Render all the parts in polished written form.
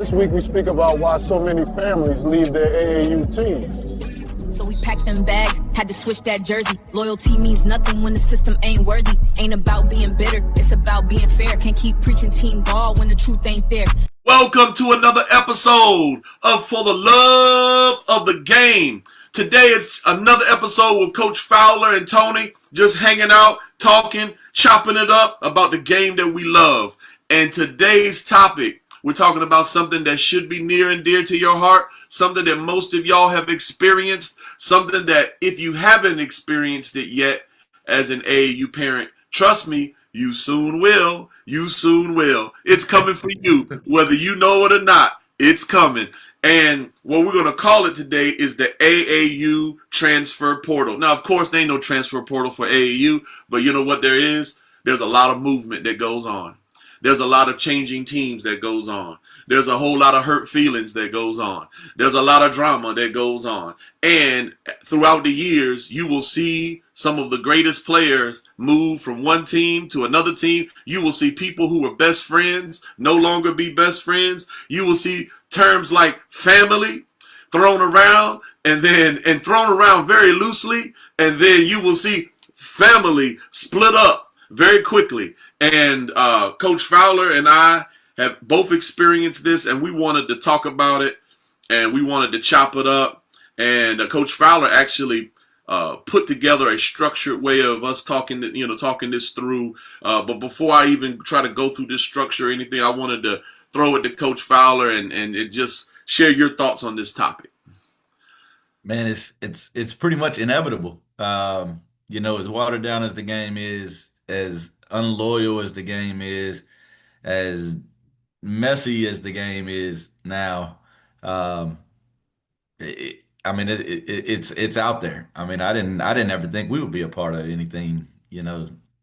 This week we speak about why so many families leave their AAU teams. So we packed them bags, had to switch that jersey. Loyalty means nothing when the system ain't worthy. Ain't about being bitter, it's about being fair. Can't keep preaching team ball when the truth ain't there. Welcome to another episode of For the Love of the Game. Today is another episode with Coach Fowler and Tony, just hanging out, talking, chopping it up about the game that we love. And today's topic, we're talking about something that should be near and dear to your heart, something that most of y'all have experienced, something that if you haven't experienced it yet as an AAU parent, trust me, you soon will. You soon will. It's coming for you. Whether you know it or not, it's coming. And what we're going to call it today is the AAU transfer portal. Now, of course, there ain't no transfer portal for AAU, but you know what there is? There's a lot of movement that goes on. There's a lot of changing teams that goes on. There's a whole lot of hurt feelings that goes on. There's a lot of drama that goes on. And throughout the years, you will see some of the greatest players move from one team to another team. You will see people who were best friends no longer be best friends. You will see terms like family thrown around and thrown around very loosely. And then you will see family split up very quickly. And Coach Fowler and I have both experienced this, and we wanted to talk about it, and we wanted to chop it up. And Coach Fowler actually put together a structured way of us talking this through. But before I even try to go through this structure or anything, I wanted to throw it to Coach Fowler and just share your thoughts on this topic. Man, it's pretty much inevitable. As watered down as the game is, as unloyal as the game is, as messy as the game is now, it's out there. I mean, I didn't ever think we would be a part of anything,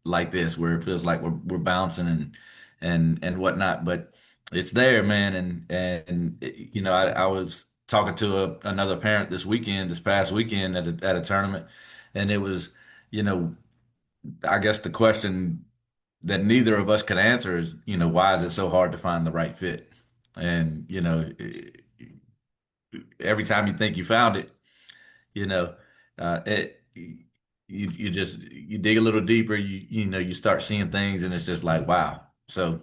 like this, where it feels like we're bouncing and whatnot. But it's there, man. I was talking to another parent this past weekend at a tournament, and it was, I guess the question that neither of us could answer is, why is it so hard to find the right fit? And, every time you think you found it, you dig a little deeper, you start seeing things, and it's just like, wow. So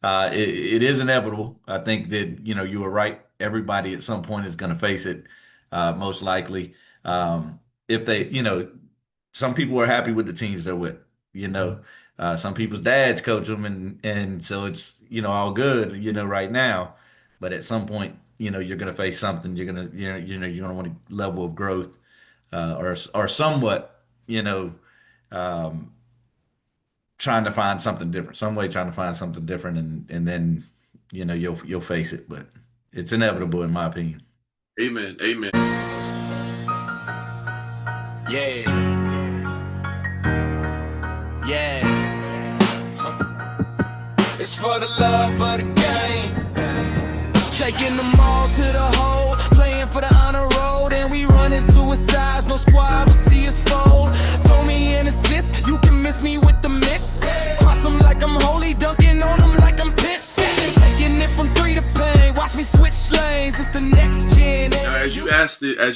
it is inevitable. I think that, you were right. Everybody at some point is going to face it, most likely. If they, some people are happy with the teams they're with, some people's dads coach them, and so it's, all good, right now. But at some point, you're going to face something. You're going to want a level of growth, or somewhat, trying to find something different, and then, you'll face it. But it's inevitable, in my opinion. Amen. Amen. Yeah. Yeah. It's for the love of the game. Taking them all to the hole, playing for the honor road, and we running suicides. No squad will see us fold. Throw me an assist, you can miss me with the miss. Cross them like I'm holy, dunking on them like I'm pissed. Taking it from 3 to pain, watch me switch lanes. It's the next gen. Now, as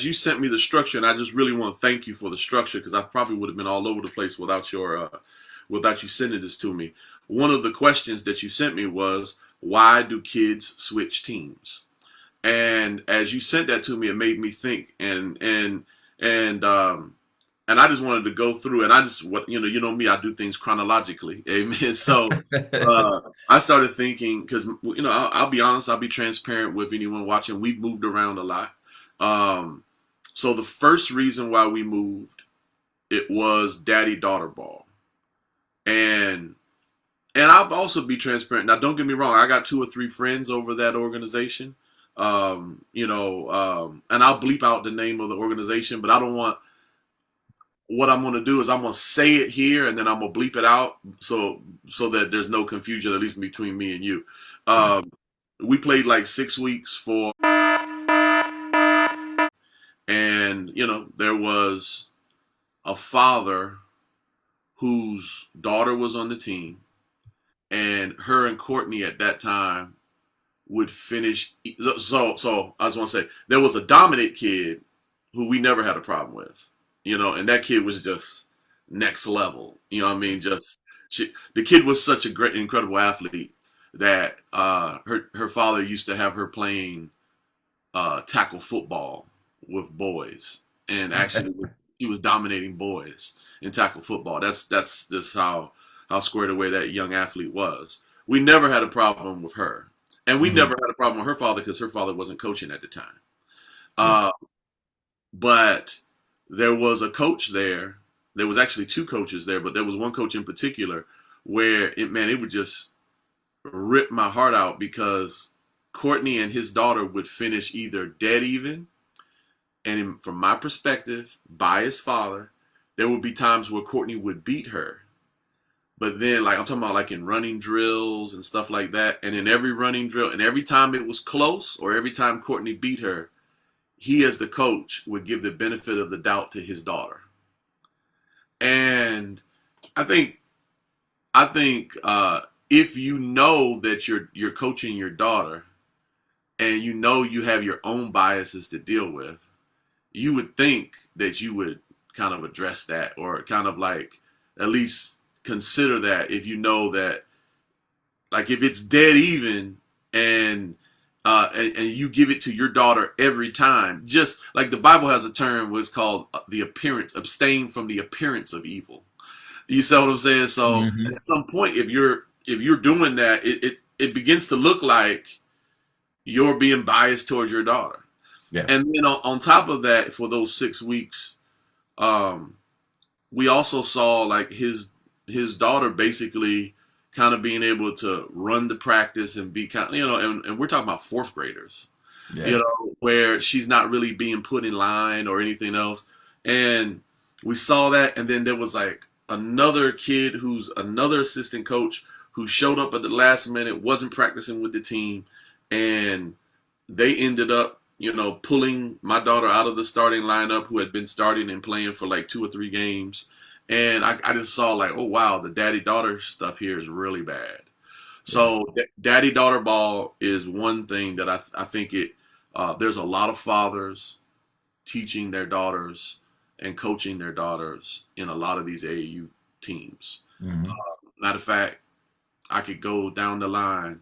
you sent me the structure, and I just really want to thank you for the structure, because I probably would have been all over the place without you sending this to me. One of the questions that you sent me was, why do kids switch teams? And as you sent that to me, it made me think, and I just wanted to go through, and I just, you know me, I do things chronologically. Amen. So I started thinking, because, I'll be honest, I'll be transparent with anyone watching. We've moved around a lot. So the first reason why we moved, it was daddy-daughter ball. And I'll also be transparent. Now, don't get me wrong. I got 2 or 3 friends over that organization, and I'll bleep out the name of the organization, but I don't want, what I'm going to do is I'm going to say it here, and then I'm going to bleep it out so that there's no confusion, at least between me and you. We played like 6 weeks and, there was a father whose daughter was on the team, and her and Courtney at that time would finish. So I just want to say there was a dominant kid who we never had a problem with, and that kid was just next level. You know what I mean? The kid was such a great, incredible athlete that her father used to have her playing tackle football with boys, and actually he was dominating boys in tackle football. That's just how squared away that young athlete was. We never had a problem with her, and we never Hmm. had a problem with her father because her father wasn't coaching at the time. Yeah. Uh, but there was a coach there. There was actually two coaches there, but there was one coach in particular where it would just rip my heart out because Courtney and his daughter would finish either dead even, and from my perspective, by his father, there would be times where Courtney would beat her. But then, like I'm talking about, like in running drills and stuff like that, and in every running drill, and every time it was close, or every time Courtney beat her, he, as the coach, would give the benefit of the doubt to his daughter. And I think, if you know that you're coaching your daughter, and you have your own biases to deal with, you would think that you would kind of address that, or kind of like at least consider that, if you know that, like, if it's dead even, and and you give it to your daughter every time, just like the Bible has a term was called the appearance, abstain from the appearance of evil. You see what I'm saying? So Hmm. at some point, if you're doing that, it begins to look like you're being biased towards your daughter. Yeah. And then on top of that, for those 6 weeks, um, we also saw like his daughter basically kind of being able to run the practice and be kind of, and we're talking about fourth graders, Yeah. where she's not really being put in line or anything else. And we saw that, and then there was like another kid who's another assistant coach who showed up at the last minute, wasn't practicing with the team, and they ended up, pulling my daughter out of the starting lineup, who had been starting and playing for like 2 or 3 games. And I just saw like, oh wow, the daddy daughter stuff here is really bad. Yeah. So daddy daughter ball is one thing that I think there's a lot of fathers teaching their daughters and coaching their daughters in a lot of these AAU teams. Hmm. Matter of fact, I could go down the line.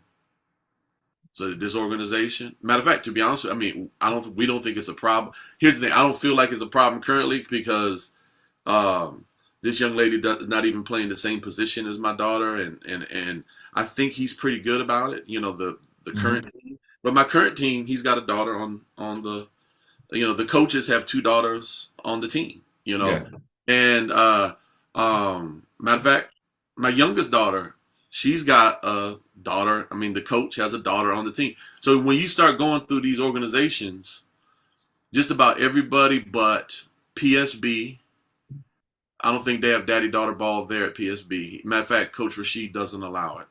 So this organization, matter of fact, to be honest, I mean, we don't think it's a problem. Here's the thing: I don't feel like it's a problem currently because um, this young lady is not even playing the same position as my daughter, and I think he's pretty good about it. The current Hmm. team, but my current team, he's got a daughter on the. The coaches have two daughters on the team. Yeah. And matter of fact, my youngest daughter, she's got a daughter. I mean, the coach has a daughter on the team. So when you start going through these organizations, just about everybody but PSB, I don't think they have daddy daughter ball there at PSB. Matter of fact, Coach Rashid doesn't allow it.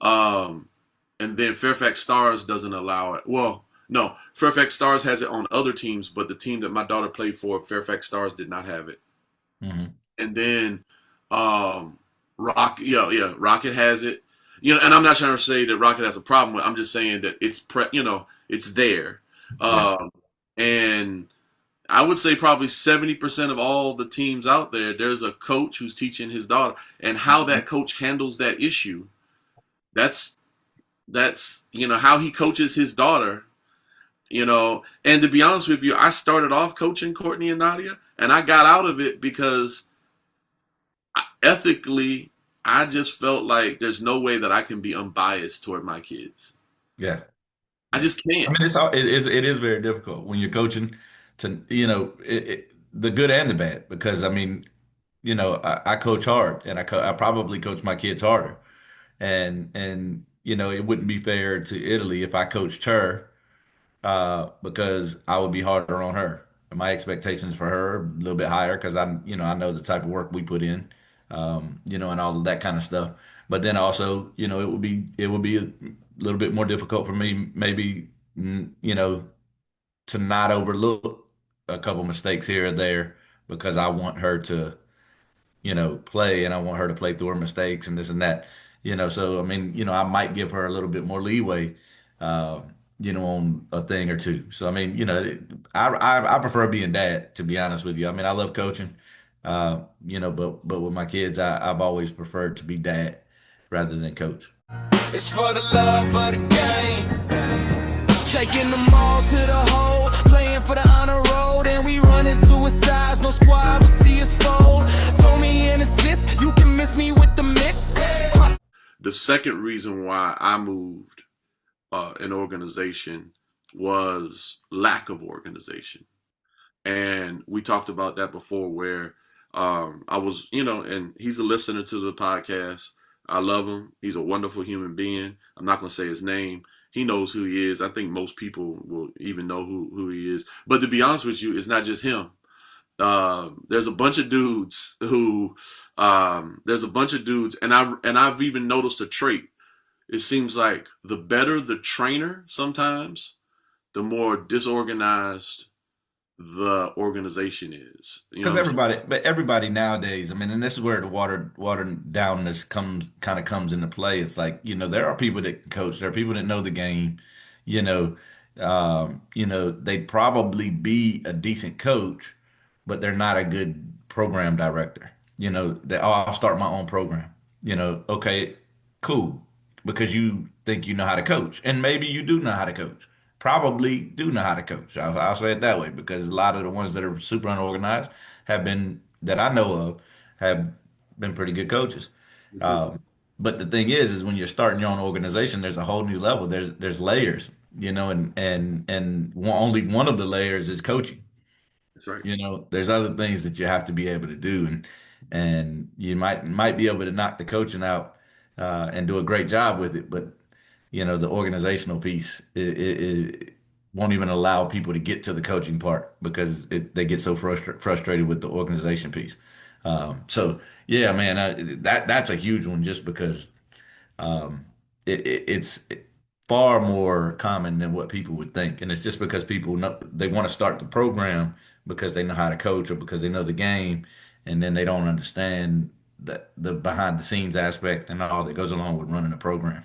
Um, and then Fairfax Stars doesn't allow it. Well, no, Fairfax Stars has it on other teams, but the team that my daughter played for, Fairfax Stars, did not have it. Hmm. And then Rocket has it. And I'm not trying to say that Rocket has a problem with it. I'm just saying that it's there. Yeah. Um, and I would say probably 70% of all the teams out there, there's a coach who's teaching his daughter, and how that coach handles that issue. That's how he coaches his daughter. And to be honest with you, I started off coaching Courtney and Nadia, and I got out of it because ethically, I just felt like there's no way that I can be unbiased toward my kids. Yeah. I Yeah. just I can't. mean, it is very difficult when you're coaching to, the good and the bad, because I mean, I coach hard, and I probably coach my kids harder. And it wouldn't be fair to Italy if I coached her, because I would be harder on her. And my expectations for her are a little bit higher because I know the type of work we put in, and all of that kind of stuff. But then also, it would be a little bit more difficult for me, maybe, to not overlook a couple mistakes here or there, because I want her to, play, and I want her to play through her mistakes and this and that. So I mean, I might give her a little bit more leeway, on a thing or two. So I mean, I prefer being dad, to be honest with you. I mean, I love coaching, but with my kids, I've always preferred to be dad rather than coach. It's for the love of the game. Taking them all to the hole, playing for the honor road, and we running suicides. No squad will see us fold. Throw me an assist, you can miss me with the miss. The second reason why I moved an organization was lack of organization. And we talked about that before where I was, and he's a listener to the podcast. I love him. He's a wonderful human being. I'm not going to say his name. He knows who he is. I think most people will even know who he is. But to be honest with you, it's not just him. There's a bunch of dudes and I've even noticed a trait. It seems like the better the trainer sometimes, the more disorganized the organization is. You know Because what I'm everybody nowadays, I mean, and this is where the water downness comes into play. It's like, there are people that can coach, there are people that know the game, you know, they'd probably be a decent coach, but they're not a good program director. I'll start my own program. Okay, cool, because you think you know how to coach, and maybe you do know how to coach. Probably do know how to coach. I'll say it that way because a lot of the ones that are super unorganized that I know of, have been pretty good coaches. saying? But the thing is when you're starting your own organization, there's a whole new level. There's layers, only one of the layers is coaching. That's right. There's other things that you have to be able to do, and you might be able to knock the coaching out and do a great job with it, but the organizational piece won't even allow people to get to the coaching part because they get so frustrated with the organization piece. So yeah, man, that's a huge one just because it's far more common than what people would think, and it's just because people know they want to start the program because they know how to coach or because they know the game, and then they don't understand the behind the scenes aspect and all that goes along with running a program.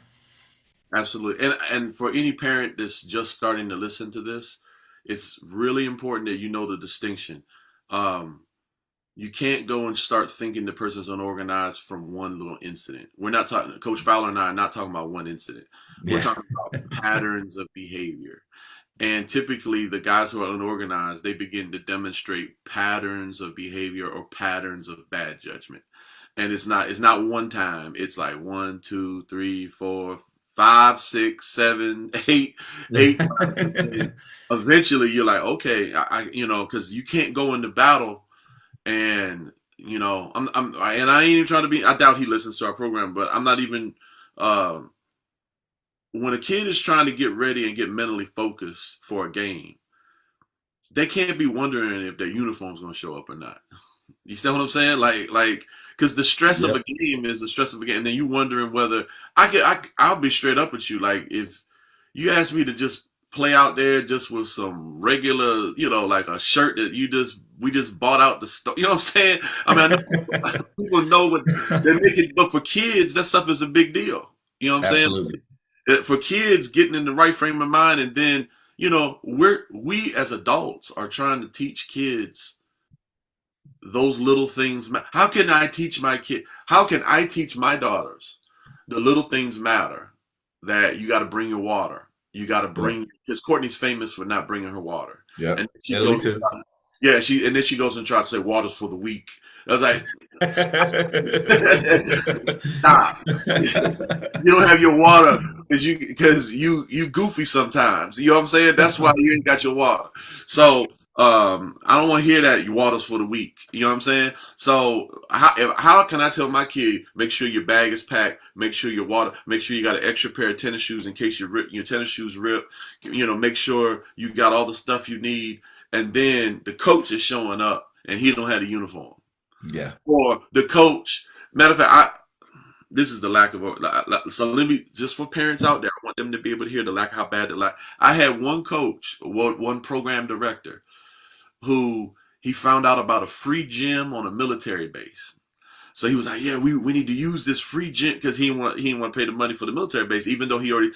Absolutely. And for any parent that's just starting to listen to this, it's really important that you know the distinction. Um, you can't go and start thinking the person's unorganized from one little incident. We're not talking, Coach Fowler and I are not talking about one incident. We're Yeah. talking about patterns of behavior. And typically, the guys who are unorganized, they begin to demonstrate patterns of behavior or patterns of bad judgment. And it's not one time. It's like one, two, three, four, five, six, seven, eight times. And eventually, you're like, okay, because you can't go into battle and and I ain't even trying to be. I doubt he listens to our program, but I'm not even. Um, when a kid is trying to get ready and get mentally focused for a game, they can't be wondering if their uniform's going to show up or not. You see what I'm saying? Because the stress of a Yep. game is the stress of a game, and then you wondering whether I'll be straight up with you. Like if you ask me to just play out there just with some regular, like a shirt that we just bought out the store. You know what I'm saying? I mean, I know people know what they're making, but for kids, that stuff is a big deal. You know what I'm saying? Absolutely. For kids getting in the right frame of mind, and then we as adults are trying to teach kids those little things. How can I teach my kid? How can I teach my daughters the little things matter? That you got to bring your water. You got to Yep. bring because Courtney's famous for not bringing her water, and Yep. she Italy goes, too. yeah, she goes and tries to say water's for the weak. I was like, stop. You don't have your water because you goofy sometimes. You know what I'm saying? That's why you ain't got your water. So I don't want to hear that your water's for the weak. You know what I'm saying? So how can I tell my kid make sure your bag is packed, make sure your water, make sure you got an extra pair of tennis shoes in case your tennis shoes rip. Make sure you got all the stuff you need, and then the coach is showing up and he don't have the uniform, Yeah. or the coach. Matter of fact, this is the lack of so let me just for parents out there, I want them to be able to hear the lack how bad the lack. I had one coach, one program director, who he found out about a free gym on a military base. So he was like, yeah, we need to use this free gym because he didn't want to pay the money for the military base, even though he already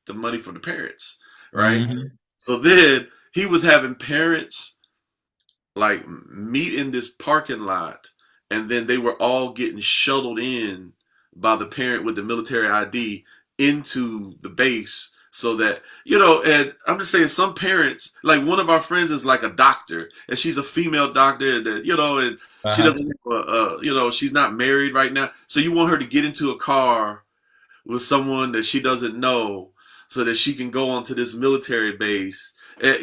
the money from the parents, right? Hmm. So then he was having parents like meet in this parking lot, and then they were all getting shuttled in by the parent with the military ID into the base so that and I'm just saying some parents, like one of our friends is like a doctor and she's a female doctor that and she Uh-huh. doesn't have she's not married right now, so you want her to get into a car with someone that she doesn't know so that she can go onto this military base. And,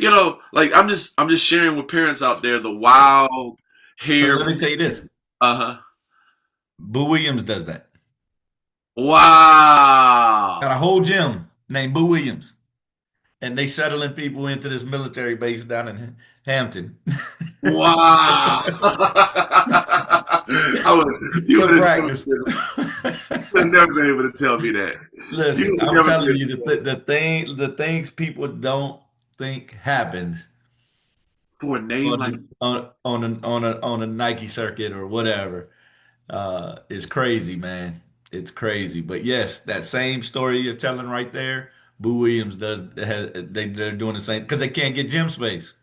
like I'm just sharing with parents out there the wild So hair. let me tell you this. Uh-huh. Boo Williams does that. Got a Wow. whole gym named Boo Williams. And they shuttling people into this military base down in Hampton Wow. You to would have practice. never been able to tell me that. You Listen, would have I'm never been telling able you to tell me. the things people don't think happens For a name like on a Nike circuit or whatever is crazy, man. It's crazy. But yes, that same story you're telling right there, Boo Williams they're doing the same because they can't get gym space.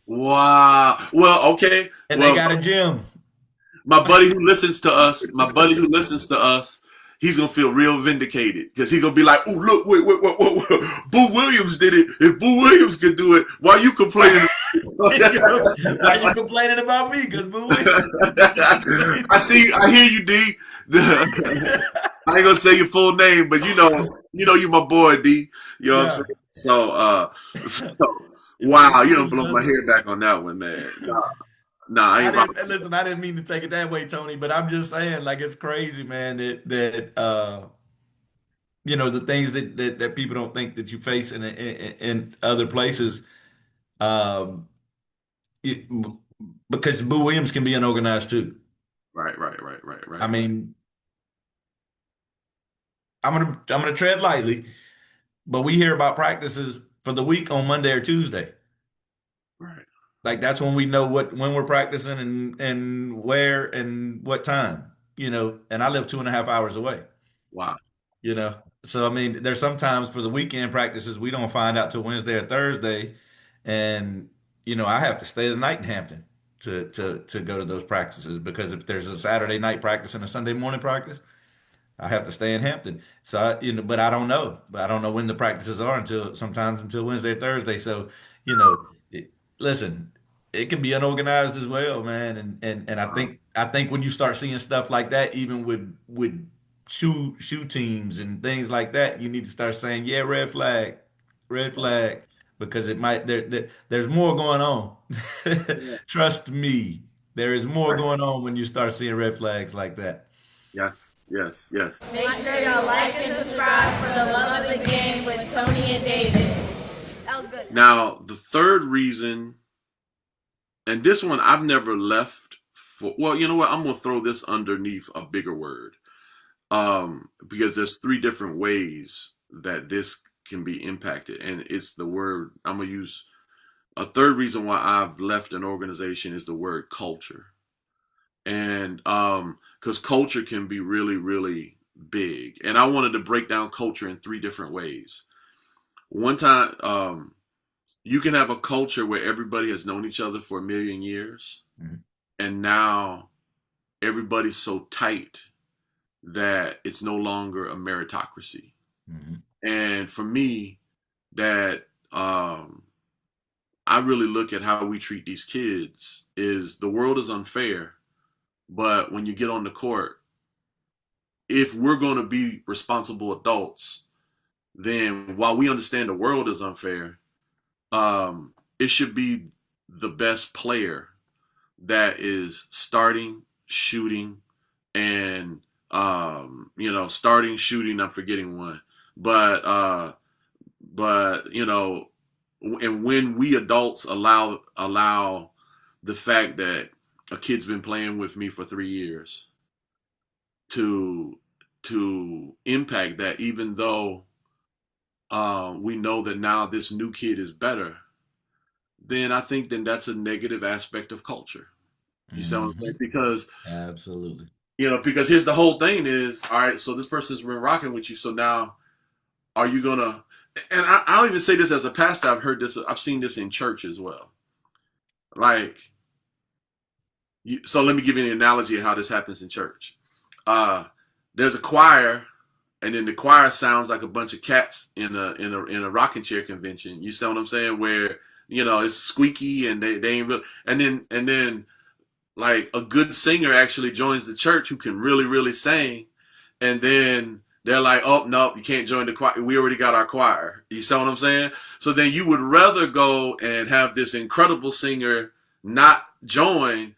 wow. Well, okay. And they Well, got a gym. my buddy who listens to us, he's gonna feel real vindicated because he's gonna be like, "Oh, look, wait, Boo Williams did it. If Boo Williams could do it, why are you complaining?" Why you complaining about me? Because Boo Williams. I hear you, D. I ain't gonna say your full name, but you my boy, D. You know what I'm Yeah. saying? So If Boo wow, you don't Williams blow my does it. hair back on that one, man. Nah, I I ain't didn't rocking. listen. I didn't mean to take it that way, Tony. But I'm just saying, like, it's crazy, man. That the things that people don't think that you face in other places. Um, it, because Boo Williams can be unorganized too. Right. I mean, I'm gonna tread lightly, but we hear about practices for the week on Monday or Tuesday. Right. Like that's when we know when we're practicing and where and what time. And I live 2.5 hours away. Wow. So I mean, there's sometimes for the weekend practices we don't find out till Wednesday or Thursday, and I have to stay the night in Hampton to go to those practices because if there's a Saturday night practice and a Sunday morning practice, I have to stay in Hampton. So but I don't know. But I don't know when the practices are until Wednesday or Thursday. So, you know, listen, it can be unorganized as well, man. And I think when you start seeing stuff like that, even with shoe teams and things like that, you need to start saying, yeah, red flag, because it might there's more going on. Yeah. Trust me, there is more Right. going on when you start seeing red flags like that. Yes. Make sure y'all like and subscribe for the love of the game with Tony and Davis. That was good. Now, the third reason, and this one I've never left for, well, you know what? I'm going to throw this underneath a bigger word. Because there's three different ways that this can be impacted. And it's the word, I'm going to use a third reason why I've left an organization is the word culture. And because culture can be really, really big. And I wanted to break down culture in three different ways. One time, you can have a culture where everybody has known each other for a million years, Mhm. and now everybody's so tight that it's no longer a meritocracy. Mhm. And for me, that I really look at how we treat these kids is the world is unfair, but when you get on the court, if we're going to be responsible adults, then while we understand the world is unfair, it should be the best player that is starting, shooting, and starting, shooting. I'm forgetting one, but and when we adults allow the fact that a kid's been playing with me for 3 years to impact that, even though we know that now this new kid is better, then I think then that's a negative aspect of culture. You see what I'm saying? Mhm. Absolutely. Because here's the whole thing is, all right, so this person's been rocking with you, so now are you gonna and I'll even say this as a pastor. I've heard this. I've seen this in church as well. Like, so let me give you an analogy of how this happens in church. Uh, there's a choir, and then the choir sounds like a bunch of cats in a rocking chair convention. You see what I'm saying? Where it's squeaky and they ain't real. And then like a good singer actually joins the church who can really sing, and then they're like, oh no, you can't join the choir. We already got our choir. You see what I'm saying? So then you would rather go and have this incredible singer not join,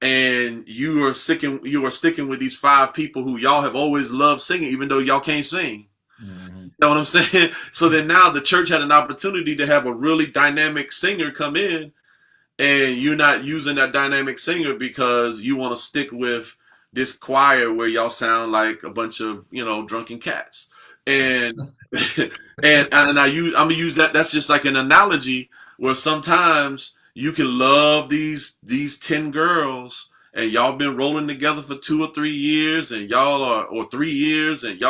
and you are sticking with these 5 people who y'all have always loved singing, even though y'all can't sing. Mm-hmm. You know what I'm saying? So then now the church had an opportunity to have a really dynamic singer come in, and you're not using that dynamic singer because you want to stick with this choir where y'all sound like a bunch of drunken cats. And I'm gonna use that. That's just like an analogy where sometimes you can love these 10 girls, and y'all been rolling together for 2 or 3 years, and y'all are or 3 years, and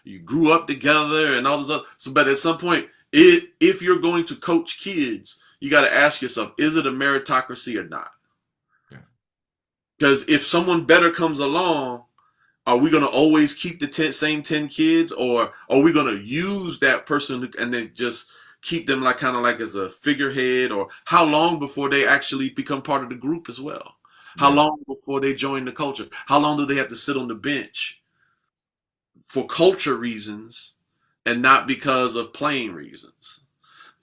you grew up together and all this other. So, but at some point, if you're going to coach kids, you got to ask yourself, is it a meritocracy or not? Because if someone better comes along, are we going to always keep the same 10 kids, or are we going to use that person and then just keep them like kind of like as a figurehead? Or how long before they actually become part of the group as well? How long before they join the culture? How long do they have to sit on the bench for culture reasons and not because of playing reasons?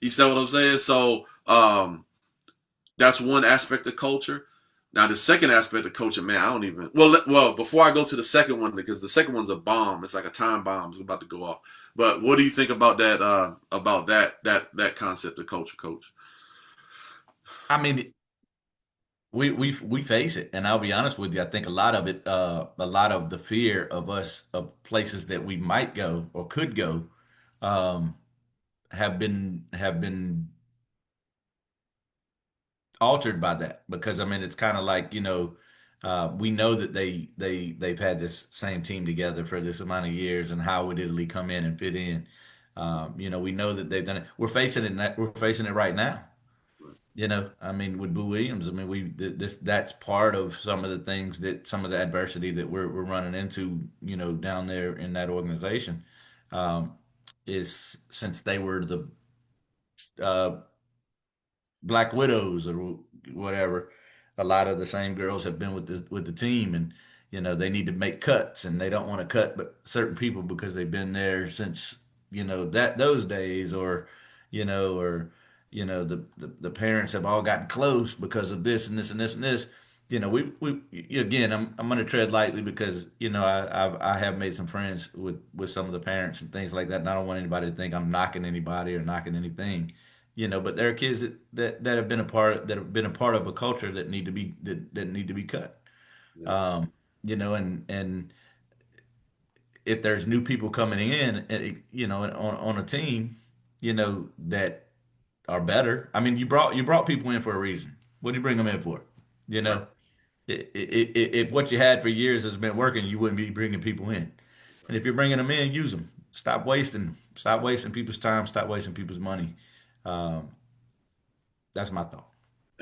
You see what I'm saying? So that's one aspect of culture. Now the second aspect of culture, man, I don't even. Well, before I go to the second one, because the second one's a bomb. It's like a time bomb. It's about to go off. But what do you think about that? About that concept of culture, Coach? I mean, we face it, and I'll be honest with you. I think a lot of it, a lot of the fear of places that we might go or could go, um, have been altered by that, because I mean it's kind of like we know that they've had this same team together for this amount of years, and how would Italy come in and fit in? We know that they've done it. We're facing it right now. I mean, with Boo Williams, I mean, that's part of some of the things, that some of the adversity that we're running into, down there in that organization, um, is since they were the uh, Black Widows or whatever. A lot of the same girls have been with the team, and they need to make cuts, and they don't want to cut but certain people because they've been there since that those days, or the parents have all gotten close because of this and this and this and this. We again, I'm going to tread lightly, because I have made some friends with some of the parents and things like that, and I don't want anybody to think I'm knocking anybody or knocking anything. But there are kids that have been a part of a culture that need to be cut. And if there's new people coming in, on a team, that are better. I mean, you brought people in for a reason. What'd you bring them in for? You know, if what you had for years has been working, you wouldn't be bringing people in. And if you're bringing them in, use them. Stop wasting. Stop wasting people's time. Stop wasting people's money. Um, that's my thought.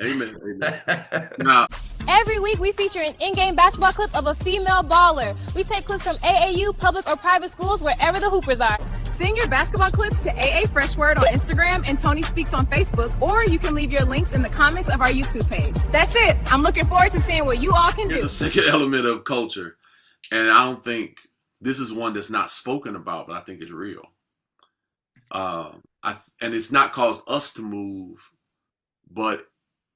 Amen. Amen. Now, Every week, we feature an in-game basketball clip of a female baller. We take clips from AAU, public or private schools, wherever the hoopers are. Send your basketball clips to AA Freshword on Instagram and Tony Speaks on Facebook, or you can leave your links in the comments of our YouTube page. That's it. I'm looking forward to seeing what you all can do. there's a second element of culture, and I don't think this is one that's not spoken about, but I think it's real. And it's not caused us to move, but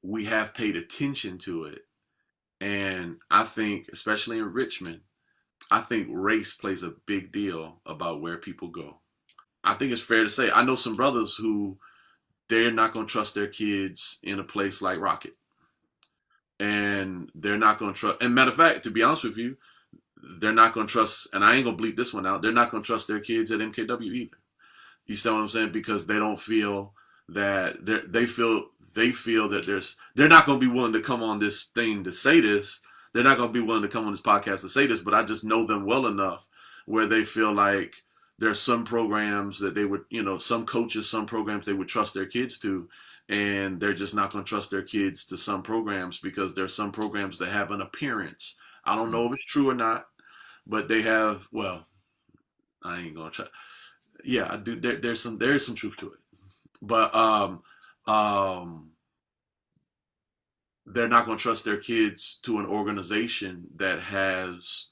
we have paid attention to it. And I think, especially in Richmond, I think race plays a big deal about where people go. I think it's fair to say, I know some brothers who they're not going to trust their kids in a place like Rocket. And they're not going to trust, and matter of fact, to be honest with you, they're not going to trust, and I ain't going to bleep this one out, they're not going to trust their kids at MKW either. You see what I'm saying? Because they don't feel that they feel that they're not going to be willing to come on this thing to say this. They're not going to be willing to come on this podcast to say this, but I just know them well enough where they feel like there's some programs that they would, some coaches, some programs they would trust their kids to, and they're just not going to trust their kids to some programs because there's some programs that have an appearance. I don't know if it's true or not, but they have. Well, I ain't gonna try. Yeah, I do. There is some truth to it, but um, they're not going to trust their kids to an organization that has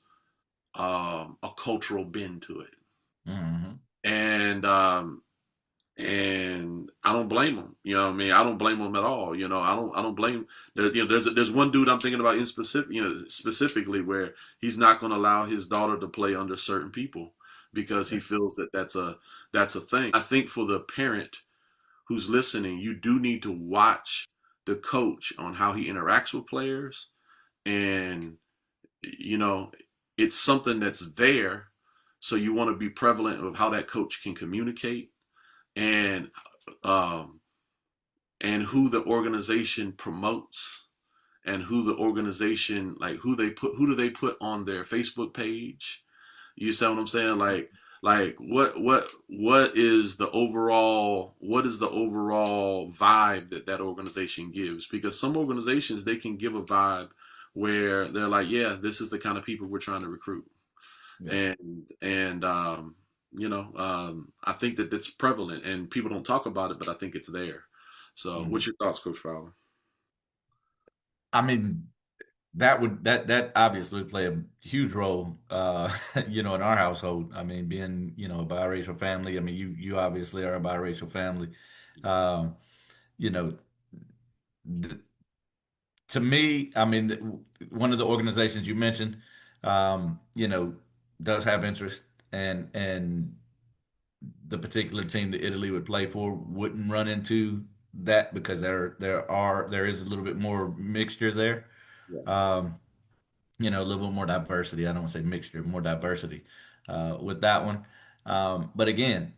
a cultural bend to it, Hmm. and I don't blame them. You know what I mean? I don't blame them at all. I don't blame. There's one dude I'm thinking about in specific, specifically where he's not going to allow his daughter to play under certain people because he feels that that's a thing. I think for the parent who's listening, you do need to watch the coach on how he interacts with players, and you know, it's something that's there. So you want to be prevalent of how that coach can communicate and um, and who the organization promotes and who the organization like who do they put on their Facebook page. You see what I'm saying? Like what is the overall vibe that organization gives? Because some organizations they can give a vibe where they're like, yeah, this is the kind of people we're trying to recruit, Yeah. and I think that that's prevalent and people don't talk about it, but I think it's there. So, what's Mhm. your thoughts, Coach Fowler? I mean, that obviously play a huge role, in our household. I mean, being, a biracial family. I mean, you obviously are a biracial family. Um, you know, th to me, I mean, one of the organizations you mentioned, does have interest, and the particular team that Italy would play for wouldn't run into that because there is a little bit more mixture there. Yes. Um, a little bit more diversity. I don't want to say mixture, more diversity with that one. But again,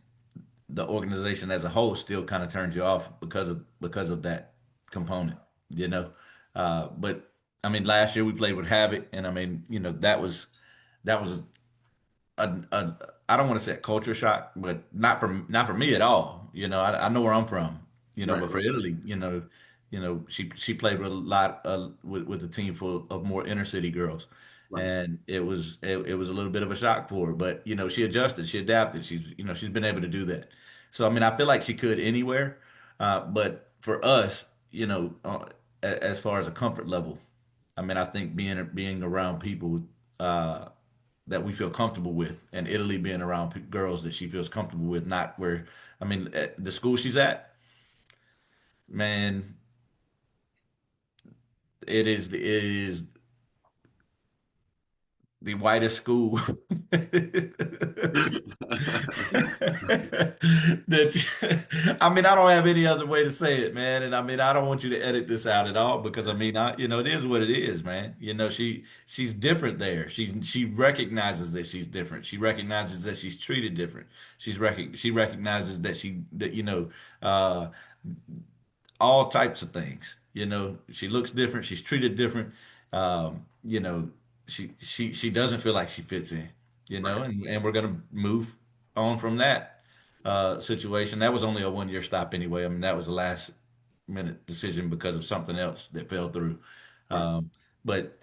the organization as a whole still kind of turns you off because of that component, you know. But I mean, last year we played with Havoc, and I mean, that was a I don't want to say a culture shock, but not for me at all. I know where I'm from, Right. but for Italy, she played with a lot with a team full of more inner city girls, Right. and it was a little bit of a shock for her. But she adjusted, she adapted. She's been able to do that. So I mean, I feel like she could anywhere, but for us, as far as a comfort level, I mean, I think being around people. Uh, that we feel comfortable with, and Italy being around girls that she feels comfortable with, not where, I mean, at the school she's at, man, it is the whitest school I mean, I don't have any other way to say it, man. And I mean, I don't want you to edit this out at all because I mean, it is what it is, man. She's different there. She recognizes that she's different. She recognizes that she's treated different. She recognizes that uh, all types of things. She looks different. She's treated different. Um, you know, she doesn't feel like she fits in. Right. And we're gonna move on from that situation. That was only a 1 year stop anyway. I mean, that was a last minute decision because of something else that fell through. Right. But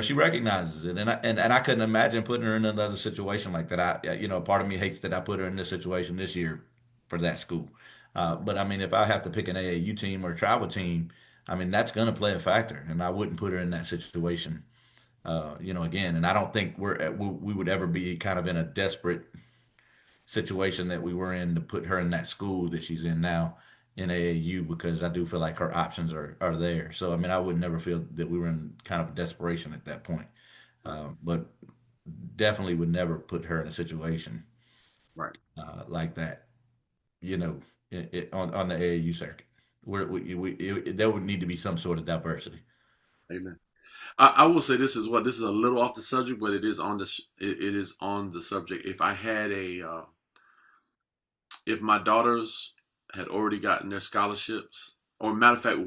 she recognizes it, and I couldn't imagine putting her in another situation like that. Part of me hates that I put her in this situation this year for that school. But I mean, if I have to pick an AAU team or a travel team, I mean, that's going to play a factor, and I wouldn't put her in that situation, again. And I don't think we would ever be kind of in a desperate situation that we were in to put her in that school that she's in now in AAU because I do feel like her options are there. So I mean, I would never feel that we were in kind of desperation at that point. But definitely would never put her in a situation Right. like that. You know, on the AAU circuit, where there would need to be some sort of diversity. Amen. I will say this is a little off the subject, but it is on the subject. If my daughters had already gotten their scholarships, or matter of fact,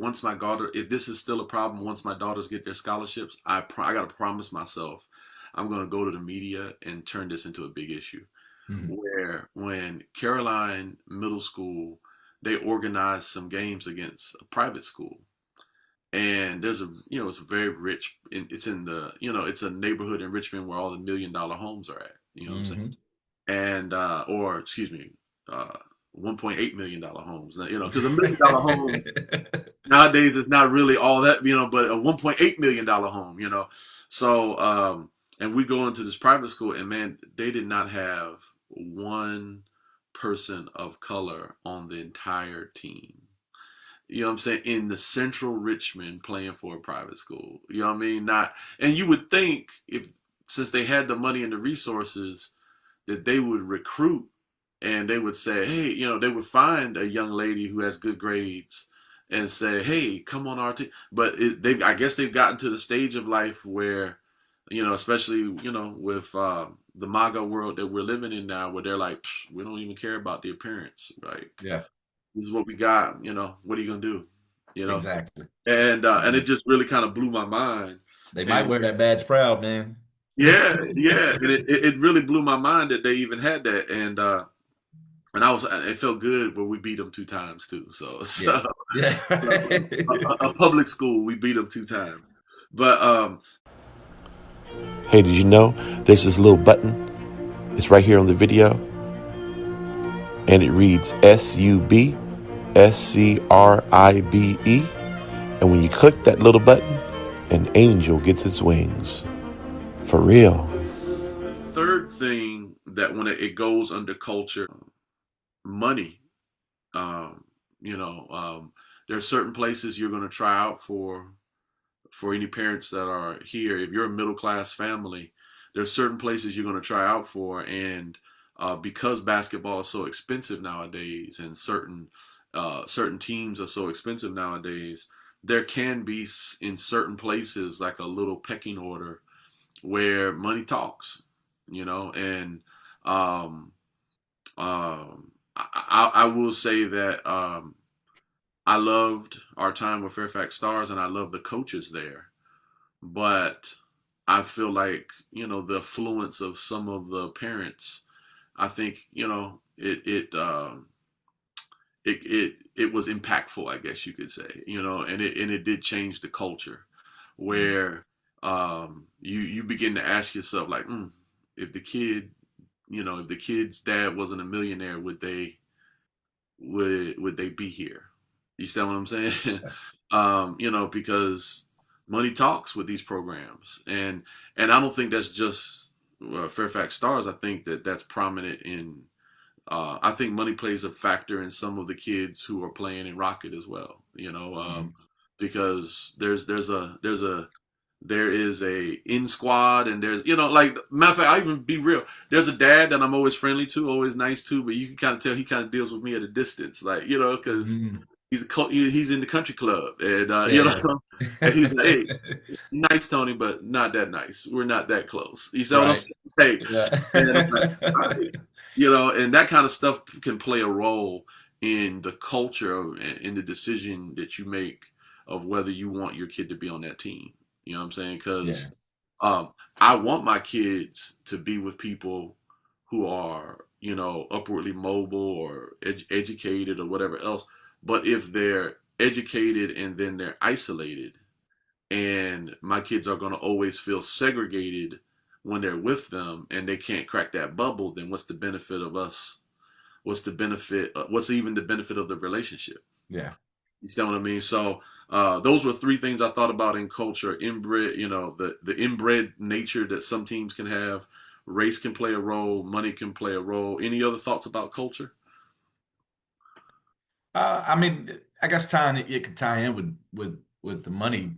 if this is still a problem, once my daughters get their scholarships, I got to promise myself I'm going to go to the media and turn this into a big issue. Mhm. where when Caroline Middle School, they organized some games against a private school. And there's it's a very rich, it's in the, it's a neighborhood in Richmond where all the $1 million homes are at, you know what I'm saying? Mhm. And, or excuse me, uh, $1.8 million homes, because $1 million home nowadays is not really all that, but a $1.8 million home, So, and we go into this private school, and man, they did not have one person of color on the entire team. You know what I'm saying? In the central Richmond playing for a private school. You know what I mean? Not, and you would think if, since they had the money and the resources, that they would recruit and they would say, hey, they would find a young lady who has good grades and say, hey, come on our team. But I guess they've gotten to the stage of life where, especially, with the MAGA world that we're living in now, where they're like, we don't even care about the appearance, right? Yeah, This is what we got. What are you gonna do? You know, exactly. and Yeah. it just really kind of blew my mind. They might And wear that badge proud, man. yeah, yeah, and it really blew my mind that they even had that. And it felt good, but we beat them 2 times too. So Yeah. Yeah. a public school, we beat them 2 times. But Hey, did you know there's this little button? It's right here on the video, and it reads SUBSCRIBE. And when you click that little button, an angel gets its wings. For real. the third thing that when it goes under culture, money. Um, there are certain places you're going to try out for any parents that are here. If you're a middle class family, there's certain places you're going to try out for, and because basketball is so expensive nowadays, and certain teams are so expensive nowadays, there can be in certain places like a little pecking order where money talks, and um, I will say that I loved our time with Fairfax Stars, and I love the coaches there, but I feel like the affluence of some of the parents. I think it was impactful, I guess you could say, and it did change the culture, where you begin to ask yourself like, if the kid, if the kid's dad wasn't a millionaire, would they be here? You see what I'm saying? Because money talks with these programs, and I don't think that's just Fairfax Stars. I think that's prominent in. I think money plays a factor in some of the kids who are playing in Rocket as well. Mhm. Because there is a in squad, and there's like, matter of fact, I even be real, there's a dad that I'm always friendly to, always nice to, but you can kind of tell he kind of deals with me at a distance, like, because Mhm. he's in the country club, and Yeah, and he's like, yeah. hey, nice Tony, but not that nice, we're not that close, you see what I'm Right. saying? Yeah. And I'm like, all right, and that kind of stuff can play a role in the culture in the decision that you make of whether you want your kid to be on that team. You know what I'm saying? Yeah. Because I want my kids to be with people who are, upwardly mobile or educated or whatever else. But if they're educated and then they're isolated, and my kids are going to always feel segregated when they're with them, and they can't crack that bubble, then what's the benefit of us? What's the benefit? What's even the benefit of the relationship? Yeah. You see what I mean? So those were three things I thought about in culture: inbred, the inbred nature that some teams can have. Race can play a role. Money can play a role. Any other thoughts about culture? I mean, I guess tying it could tie in with the money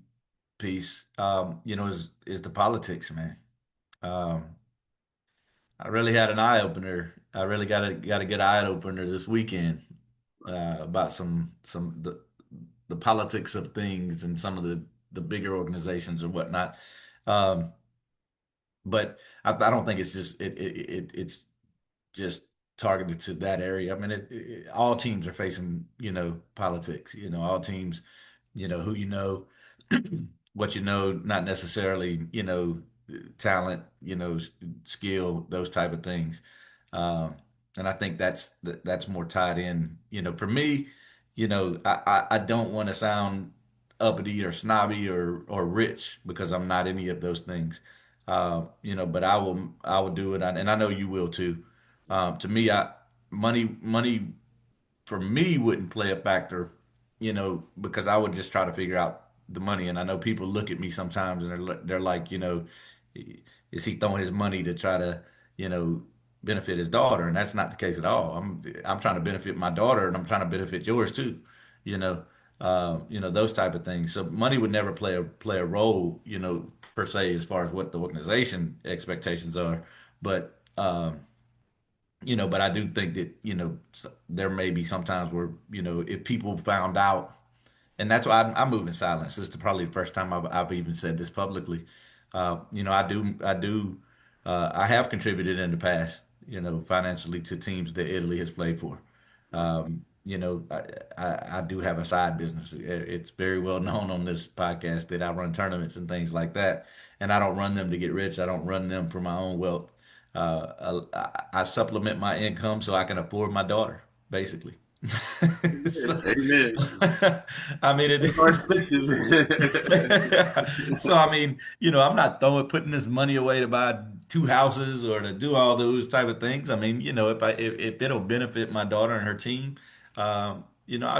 piece, is the politics, man. Um, I really had an eye opener. I really got a good eye opener this weekend about some the politics of things and some of the bigger organizations and whatnot. Um, but I don't think it's just it's just targeted to that area. I mean, all teams are facing politics. All teams, who what not necessarily talent, skill, those type of things. Um, and I think that's more tied in. For me, I don't want to sound uppity or snobby or rich because I'm not any of those things. But I will do it, and I know you will too. To me, money for me wouldn't play a factor, because I would just try to figure out the money. And I know people look at me sometimes and they're like, is he throwing his money to try to, you know, benefit his daughter? And that's not the case at all. I'm trying to benefit my daughter, and I'm trying to benefit yours too, you know. Those type of things. So money would never play a role, per se, as far as what the organization expectations are. But but I do think that, there may be sometimes where, if people found out, and that's why I move in silence. This is probably the first time I've even said this publicly. I have contributed in the past, financially to teams that Italy has played for. I do have a side business. It's very well known on this podcast that I run tournaments and things like that. And I don't run them to get rich. I don't run them for my own wealth. I supplement my income so I can afford my daughter, basically. So, Amen. I mean, so I mean, I'm not putting this money away to buy two houses or to do all those type of things. I mean, if it'll benefit my daughter and her team, I'll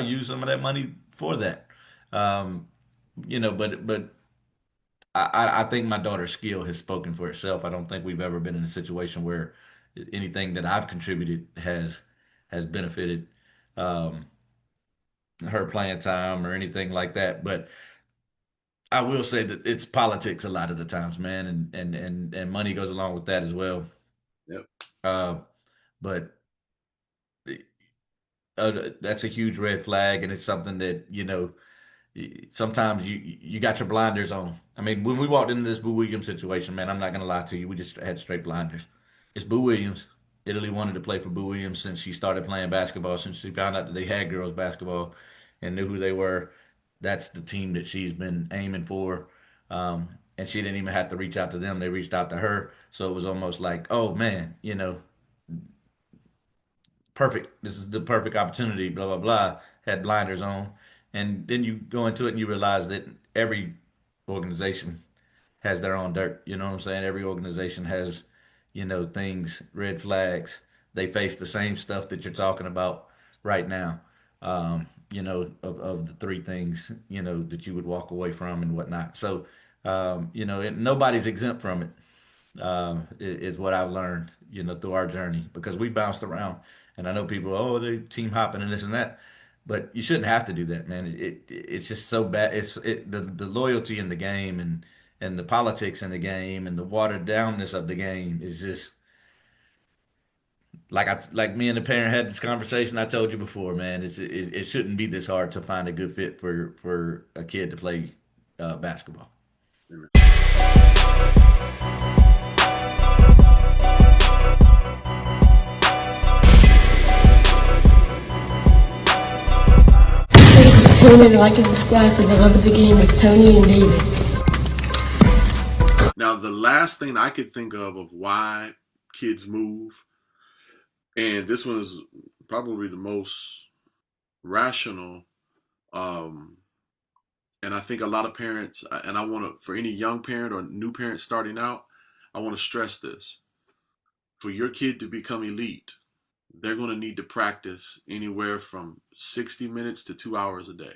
use some of that money for that. Um, but I think my daughter's skill has spoken for itself. I don't think we've ever been in a situation where anything that I've contributed has benefited um, her playing time or anything like that. But I will say that it's politics a lot of the times, man, and money goes along with that as well. Yep. Uh, but that's a huge red flag, and it's something that sometimes you got your blinders on. I mean, when we walked into this Boo Williams situation, man, I'm not gonna lie to you, we just had straight blinders. It's Boo Williams. Italy wanted to play for Boo Williams since she started playing basketball, since she found out that they had girls basketball and knew who they were. That's the team that she's been aiming for. And she didn't even have to reach out to them. They reached out to her. So it was almost like, oh man, perfect. This is the perfect opportunity, blah, blah, blah. Had blinders on. And then you go into it and you realize that every organization has their own dirt. You know what I'm saying? Every organization has, things, red flags. They face the same stuff that you're talking about right now. Of the three things, that you would walk away from and whatnot. So, nobody's exempt from it, is what I've learned, through our journey because we bounced around. And I know people, oh, they team hopping and this and that. But you shouldn't have to do that, man. It's just so bad. The loyalty in the game and the politics in the game and the watered downness of the game is just like me and the parent had this conversation I told you before, man. It shouldn't be this hard to find a good fit for a kid to play basketball. Tune in, like and subscribe for the love of the game with Tony and David. Now, the last thing I could think of why kids move, and this one is probably the most rational, um, and I think a lot of parents, and I want to, for any young parent or new parent starting out, I want to stress this. For your kid to become elite, they're going to need to practice anywhere from 60 minutes to 2 hours a day.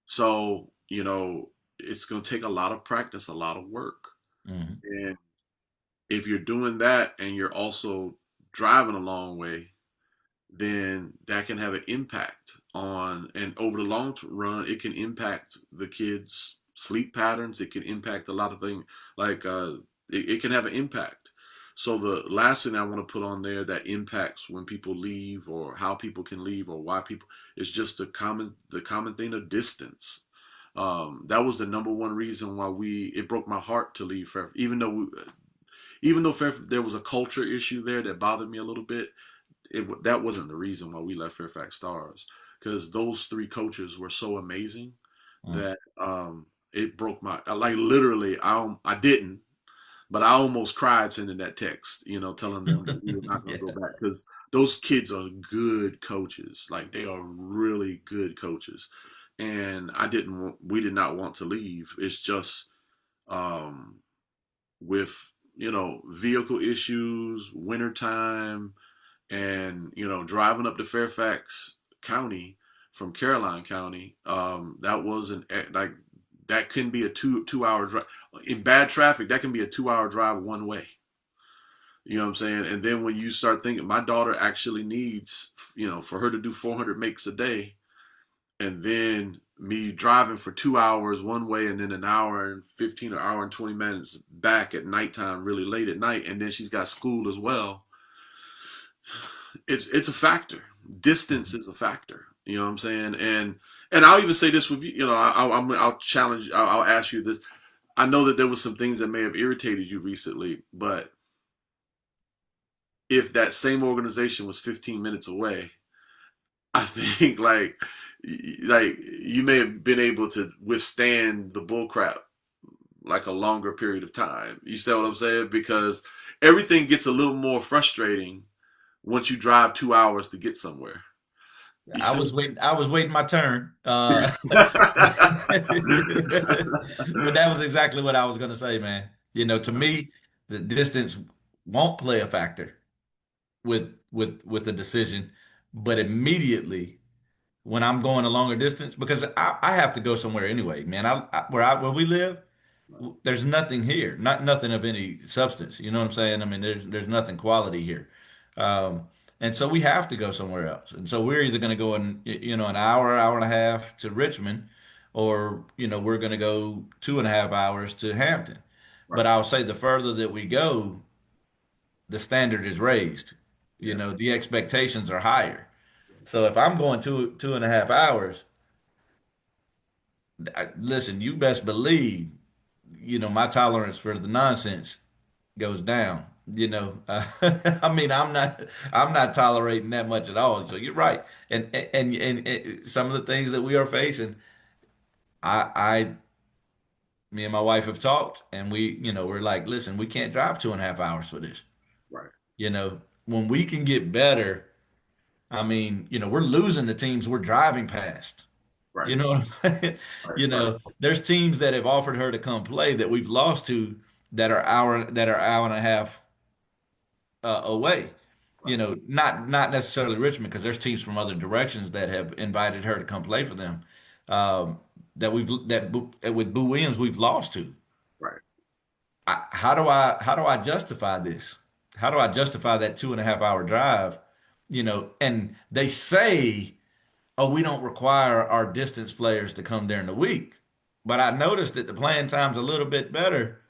So, it's going to take a lot of practice, a lot of work. Mm-hmm. And if you're doing that and you're also driving a long way, then that can have an impact and over the long run, it can impact the kids' sleep patterns. It can impact a lot of things like it can have an impact. So the last thing I want to put on there that impacts when people leave or how people can leave or why people is just the common thing of distance. That was the number one reason why it broke my heart to leave Fairfax, even though there was a culture issue there that bothered me a little bit. That wasn't the reason why we left Fairfax Stars, because those three coaches were so amazing that it broke my, like, literally I didn't, But I almost cried sending that text, telling them that we were not going to go Yeah. back because those kids are good coaches. Like they are really good coaches, and we did not want to leave. It's just um, with vehicle issues, wintertime, and driving up to Fairfax County from Caroline County. That wasn't like that couldn't be a two hour drive in bad traffic. That can be a 2 hour drive one way. You know what I'm saying? And then when you start thinking, my daughter actually needs, for her to do 400 makes a day, and then me driving for 2 hours one way, and then an hour and 15 or hour and 20 minutes back at nighttime, really late at night, and then she's got school as well. It's a factor. Distance is a factor. You know what I'm saying? And I'll even say this with you. I'll challenge. I'll ask you this. I know that there was some things that may have irritated you recently, but if that same organization was 15 minutes away, I think like you may have been able to withstand the bullcrap like a longer period of time. You see what I'm saying? Because everything gets a little more frustrating once you drive 2 hours to get somewhere. You I see? was waiting. I was waiting my turn. But that was exactly what I was going to say, man. To me, the distance won't play a factor with the decision, but immediately when I'm going a longer distance, because I have to go somewhere anyway, man. Where we live, there's nothing here, nothing of any substance. You know what I'm saying? I mean, there's nothing quality here. And so we have to go somewhere else. And so we're either going to go in, an hour and a half to Richmond, or, we're going to go 2.5 hours to Hampton. But Right. I'll say the further that we go, the standard is raised. Yeah. The expectations are higher. So if I'm going 2.5 hours, listen, you best believe, my tolerance for the nonsense goes down. I mean, I'm not tolerating that much at all. So you're right, and some of the things that we are facing, I, me and my wife have talked, and we're like, listen, we can't drive 2.5 hours for this. Right. When we can get better, I mean, we're losing the teams we're driving past. Right. You know what I'm saying? Right. There's teams that have offered her to come play that we've lost to that are hour and a half away. Right. Not necessarily Richmond, because there's teams from other directions that have invited her to come play for them. That with Boo Williams we've lost to. Right. How do I justify this? How do I justify that 2.5 hour drive? And they say, oh, we don't require our distance players to come during the week. But I noticed that the playing time's a little bit better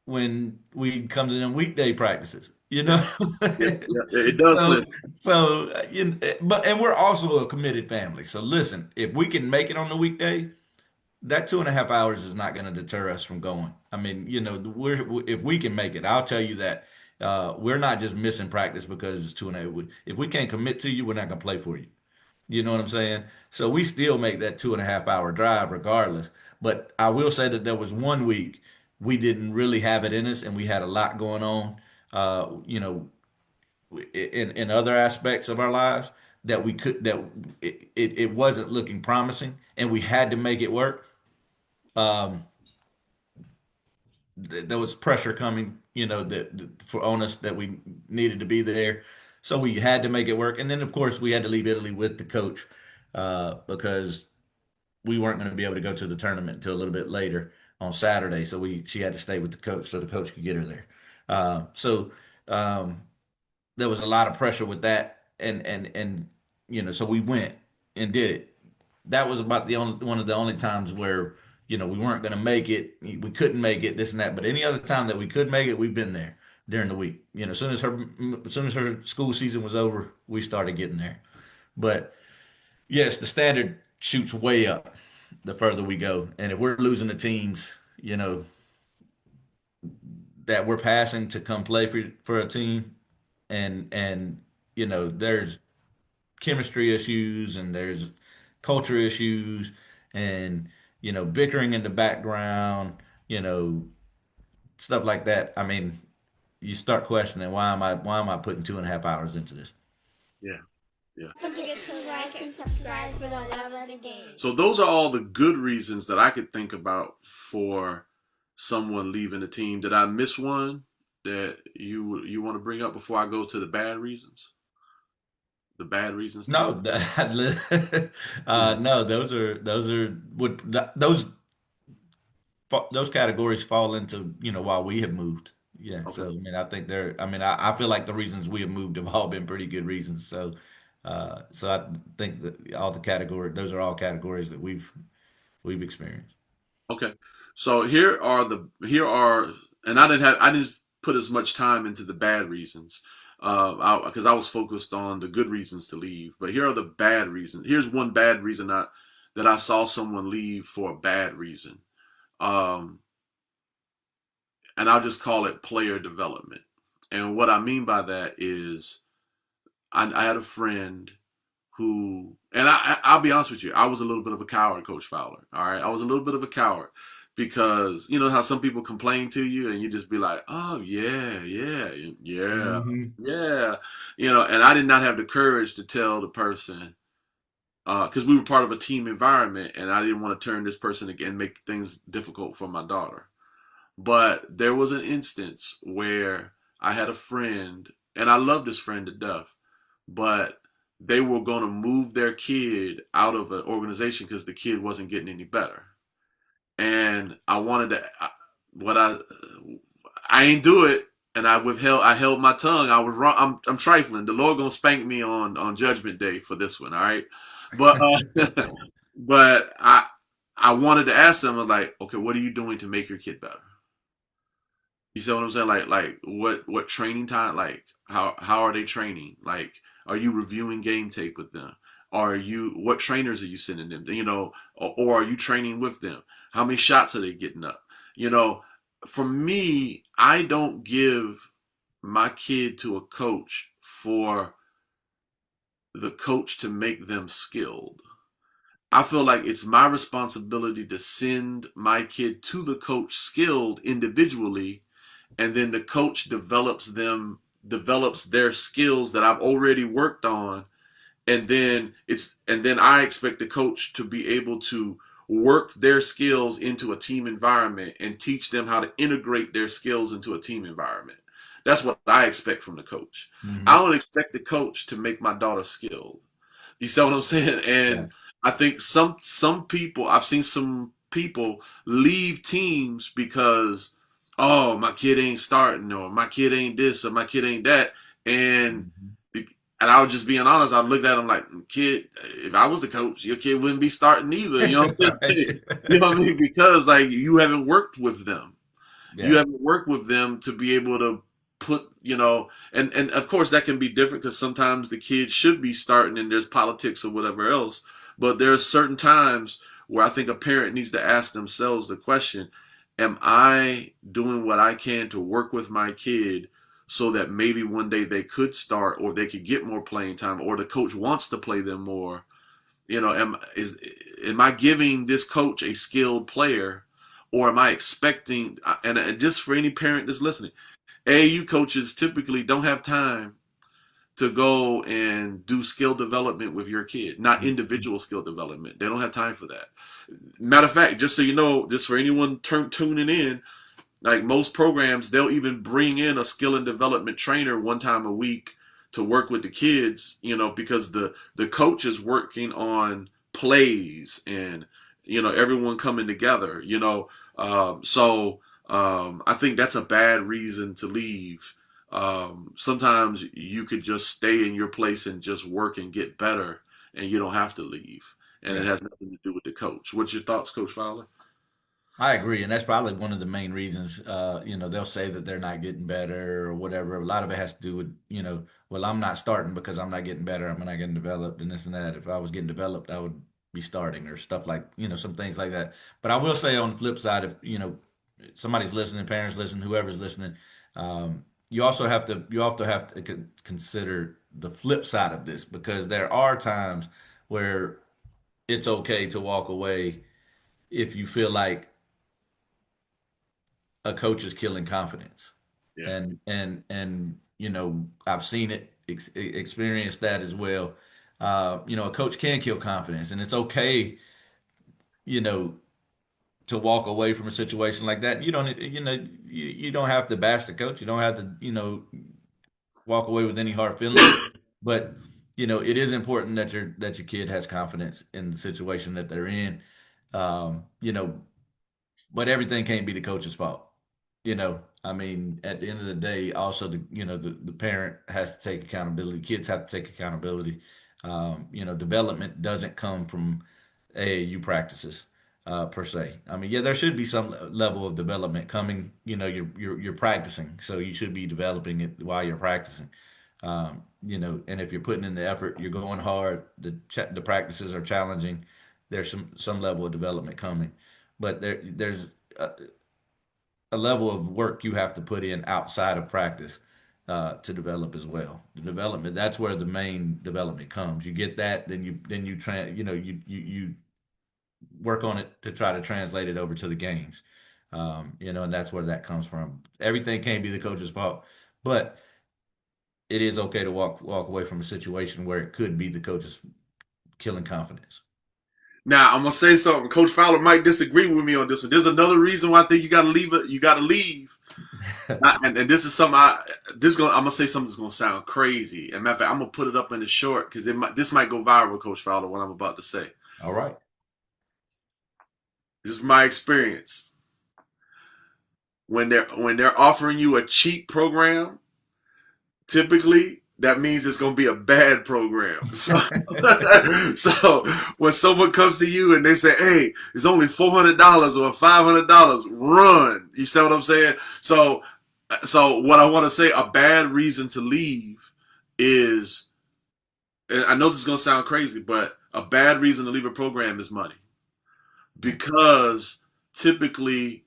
when we come to them weekday practices. Yeah. Yeah. Yeah. It does So, flip. but we're also a committed family. So listen, if we can make it on the weekday, that 2.5 hours is not going to deter us from going. I mean, if we can make it, I'll tell you that we're not just missing practice because it's 2.5. If we can't commit to you, we're not going to play for you. You know what I'm saying? So we still make that 2.5 hour drive regardless. But I will say that there was one week we didn't really have it in us, and we had a lot going on, in other aspects of our lives that it wasn't looking promising, and we had to make it work. Um, there was pressure coming, that for on us that we needed to be there. So we had to make it work. And then, of course, we had to leave Italy with the coach because we weren't going to be able to go to the tournament until a little bit later on Saturday. So she had to stay with the coach so the coach could get her there. So there was a lot of pressure with that, and so we went and did it. That was about the only one of the only times where we weren't going to make it, we couldn't make it, this and that. But any other time that we could make it, we've been there during the week. As soon as her school season was over, we started getting there. But yes, the standard shoots way up the further we go, and if we're losing the teams, that we're passing to come play for a team, and there's chemistry issues, and there's culture issues, and bickering in the background, stuff like that. I mean, you start questioning why am I putting 2.5 hours into this? Yeah. Yeah. Don't forget to like and subscribe for the love of the game. So those are all the good reasons that I could think about for someone leaving the team. Did I miss one that you want to bring up before I go to the bad reasons? The bad reasons to leave? No, no, those are would those categories fall into, while we have moved. Yeah. Okay. So, I mean, I think I feel like the reasons we have moved have all been pretty good reasons. So I think that those are all categories that we've experienced. Okay. So and I didn't put as much time into the bad reasons, because I was focused on the good reasons to leave. But here are the bad reasons. Here's one bad reason that I saw someone leave for a bad reason. Um, and I'll just call it player development. And what I mean by that is I had a friend who, and I'll be honest with you, I was a little bit of a coward, Coach Fowler. All right, I was a little bit of a coward because you know how some people complain to you, and you just be like, "Oh yeah, yeah, yeah, Hmm. yeah," And I did not have the courage to tell the person because we were part of a team environment, and I didn't want to turn this person again, make things difficult for my daughter. But there was an instance where I had a friend, and I loved this friend to death, but they were going to move their kid out of an organization because the kid wasn't getting any better. And I wanted to, what I ain't do it, and I held my tongue. I was wrong. I'm trifling. The Lord gonna spank me on Judgment Day for this one. All right, but but I wanted to ask them, like, okay, what are you doing to make your kid better? You see what I'm saying? Like what training time? Like how are they training? Like are you reviewing game tape with them? Are you what trainers are you sending them? Or are you training with them? How many shots are they getting up? You know, for me, I don't give my kid to a coach for the coach to make them skilled. I feel like it's my responsibility to send my kid to the coach skilled individually, and then the coach develops their skills that I've already worked on, and then I expect the coach to be able to work their skills into a team environment and teach them how to integrate their skills into a team environment. That's what I expect from the coach. I Hmm. don't expect the coach to make my daughter skilled. You see what I'm saying? Yeah. And I think some people I've seen some people leave teams because oh my kid ain't starting or my kid ain't this or my kid ain't that and Hmm. and I was just being honest. I looked at him like, kid, if I was the coach, your kid wouldn't be starting either. You know what I'm saying? Right. You know what I mean? Because like you haven't worked with them. You Yeah. haven't worked with them to be able to put, and of course that can be different because sometimes the kid should be starting and there's politics or whatever else. But there are certain times where I think a parent needs to ask themselves the question, am I doing what I can to work with my kid so that maybe one day they could start or they could get more playing time or the coach wants to play them more? Am I giving this coach a skilled player, or am I expecting? And just for any parent that's listening, AAU coaches typically don't have time to go and do skill development with your kid, not individual skill development. They don't have time for that. Matter of fact, just so you know, just for anyone tuning in, like most programs, they'll even bring in a skill and development trainer one time a week to work with the kids, because the coach is working on plays and everyone coming together, I think that's a bad reason to leave. Sometimes you could just stay in your place and just work and get better, and you don't have to leave. And it Yeah. has nothing to do with the coach. What's your thoughts, Coach Fowler? I agree, and that's probably one of the main reasons. They'll say that they're not getting better or whatever. A lot of it has to do with, well, I'm not starting because I'm not getting better. I'm not getting developed, and this and that. If I was getting developed, I would be starting or stuff like, some things like that. But I will say on the flip side, if somebody's listening, parents listening, whoever's listening, you also have to consider the flip side of this because there are times where it's okay to walk away if you feel like a coach is killing confidence. Yeah. And I've seen it, experienced that as well. A coach can kill confidence, and it's okay, you know, to walk away from a situation like that. You don't have to bash the coach. You don't have to, walk away with any hard feelings. But it is important that your kid has confidence in the situation that they're in. Um, you know, but everything can't be the coach's fault. I mean, at the end of the day, also the parent has to take accountability. Kids have to take accountability. Development doesn't come from AAU practices per se. I mean, yeah, there should be some level of development coming. You're practicing, so you should be developing it while you're practicing. And if you're putting in the effort, you're going hard. The practices are challenging. There's some level of development coming, but there's a level of work you have to put in outside of practice to develop as well. The development, that's where the main development comes. You get that, then you work on it to try to translate it over to the games. And that's where that comes from. Everything can't be the coach's fault, but it is okay to walk away from a situation where it could be the coach's killing confidence. Now I'm gonna say something. Coach Fowler might disagree with me on this one. There's another reason why I think you gotta leave it. You gotta leave. and this is something I'm gonna say something that's gonna sound crazy. And matter of fact, I'm gonna put it up in the short because this might go viral, Coach Fowler, what I'm about to say. All right. This is my experience. When they're offering you a cheap program, typically that means it's going to be a bad program. So, so when someone comes to you and they say, hey, it's only $400 or $500, run. You see what I'm saying? So what I want to say, a bad reason to leave is, and I know this is going to sound crazy, but a bad reason to leave a program is money. Because typically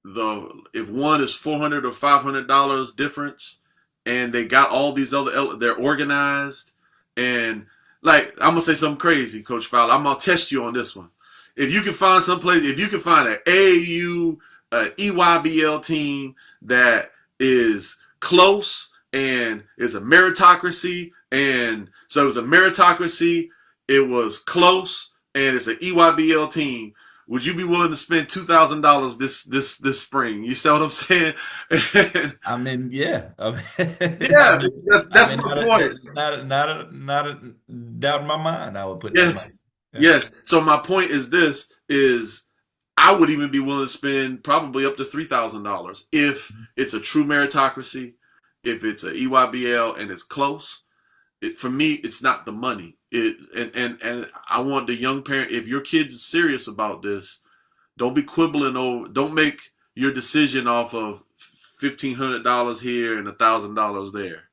if one is $400 or $500 difference, and they got all these they're organized, and like I'm gonna say something crazy, Coach Fowler. I'm gonna test you on this one. If you can find an AAU, EYBL team that is close and is a meritocracy, and so it was a meritocracy, it was close, and it's an EYBL team. Would you be willing to spend $2,000 this spring? You see what I'm saying? I mean, yeah. Yeah, that's my point. Not a doubt in my mind. I would put yes, yes. So my point is this: I would even be willing to spend probably up to $3,000 if it's a true meritocracy, if it's an EYBL and it's close. For me, it's not the money. And I want the young parent, if your kid is serious about this, don't be quibbling over, don't make your decision off of $1,500 here and $1,000 there.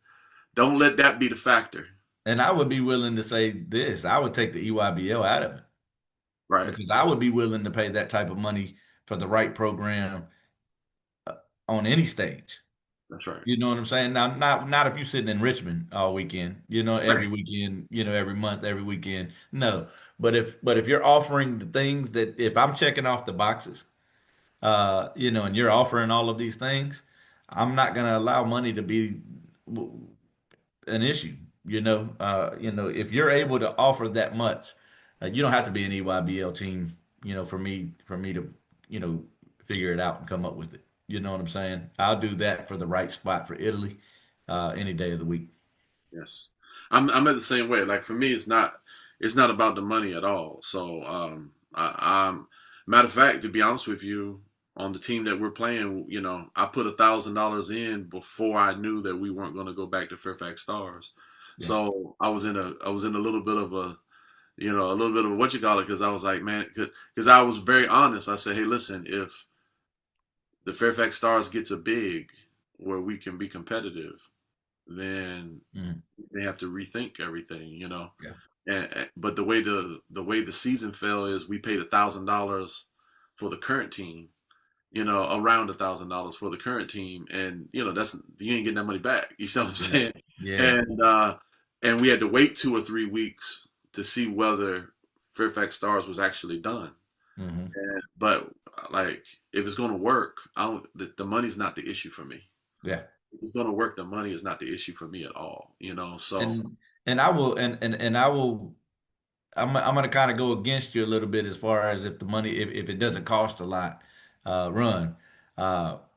Don't let that be the factor. And I would be willing to say this: I would take the EYBL out of it, right? Because I would be willing to pay that type of money for the right program on any stage. That's right. You know what I'm saying? Now, not if you're sitting in Richmond all weekend, every weekend, every month, every weekend. No. But if you're offering the things that, if I'm checking off the boxes, and you're offering all of these things, I'm not going to allow money to be an issue. If you're able to offer that much, you don't have to be an EYBL team, for me to, figure it out and come up with it. You know what I'm saying? I'll do that for the right spot for Italy any day of the week. Yes, I'm at the same way. Like for me, it's not about the money at all. So I'm matter of fact, to be honest with you, on the team that we're playing, I put $1,000 in before I knew that we weren't going to go back to Fairfax Stars. Yeah. So I was in a little bit of a what you call it, because I was like, man, because I was very honest. I said, hey, listen, if the Fairfax Stars gets a big where we can be competitive, then they have to rethink everything, Yeah. But the way the season fell is we paid $1,000 for the current team, around $1,000 for the current team, and you ain't getting that money back. You see what I'm saying? Yeah. And we had to wait 2 or 3 weeks to see whether Fairfax Stars was actually done. Mm-hmm. But like if it's going to work, I don't. The money's not the issue for me. Yeah. If it's going to work, the money is not the issue for me at all. You know, so And I will and I will I'm gonna kind of go against you a little bit as far as if the money if it doesn't cost a lot, run.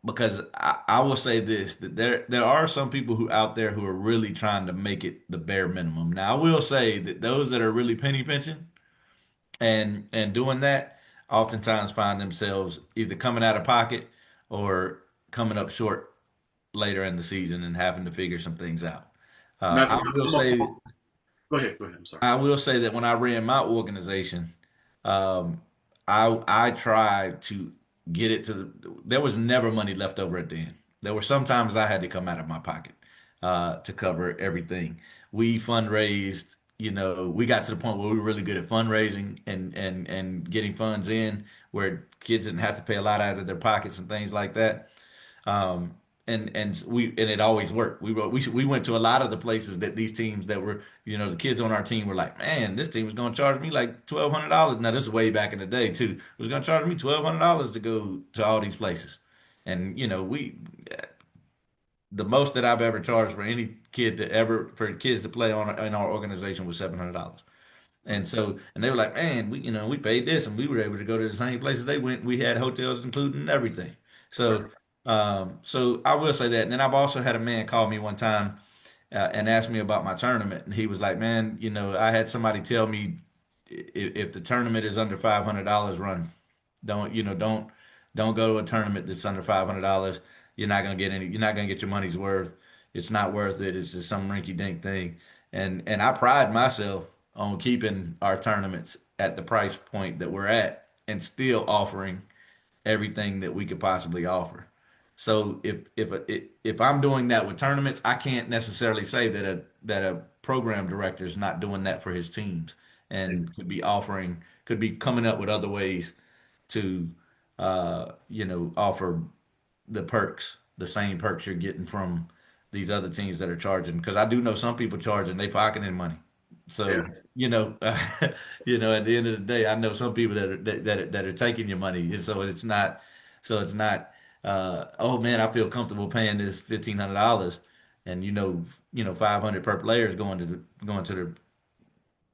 Because I will say this that there are some people who out there who are really trying to make it the bare minimum. Now I will say that those that are really penny pinching and doing that oftentimes find themselves either coming out of pocket or coming up short later in the season and having to figure some things out. now, I will say go ahead. Go ahead. I'm sorry. I will say that when I ran my organization, um, I tried to get it to there was never money left over at the end. There were sometimes I had to come out of my pocket to cover everything. We fundraised, we got to the point where we were really good at fundraising and getting funds in where kids didn't have to pay a lot out of their pockets and things like that. Um, and it always worked. We went to a lot of the places that these teams that were, the kids on our team were like, man, this team was going to charge me like $1,200. Now this is way back in the day too. It was going to charge me $1,200 to go to all these places, and the most that I've ever charged for any kid to ever for kids to play on in our organization was $700. And they were like, man, we paid this and we were able to go to the same places they went. We had hotels included and everything. Right. So I will say that. And then I've also had a man call me one time and ask me about my tournament, and he was like, man, I had somebody tell me if the tournament is under $500, run. Don't go to a tournament that's under $500. You're not gonna get your money's worth. It's not worth it. It's just some rinky dink thing. And I pride myself on keeping our tournaments at the price point that we're at and still offering everything that we could possibly offer. So if I'm doing that with tournaments, I can't necessarily say that a program director is not doing that for his teams and could be coming up with other ways to offer the perks, the same perks you're getting from these other teams that are charging. Because I do know some people charging, they pocketing money. So Yeah. at the end of the day, I know some people that are taking your money, and so it's not. Oh man, I feel comfortable paying this $1,500, and 500 per player is going to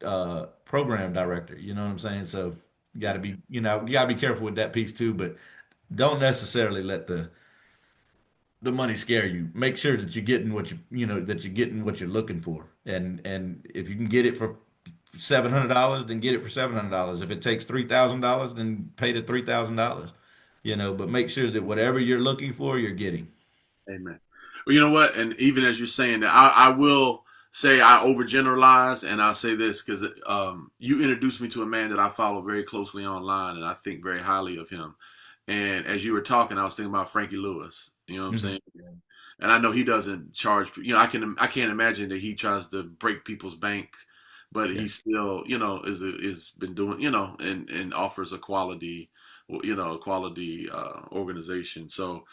the program director. You know what I'm saying? So you got to be careful with that piece too, but don't necessarily let the money scare you. Make sure that you're getting that you're getting what you're looking for. And if you can get it for $700, then get it for $700. If it takes $3,000, then pay the $3,000. But make sure that whatever you're looking for, you're getting. Amen. Well, you know what? And even as you're saying that, I will say I overgeneralize, and I'll say this because you introduced me to a man that I follow very closely online, and I think very highly of him. And as you were talking, I was thinking about Frankie Lewis. You know what I'm Mhm. saying? And I know he doesn't charge. I can't imagine that he tries to break people's bank, but Yeah. he still, is been doing, and offers a quality, organization. So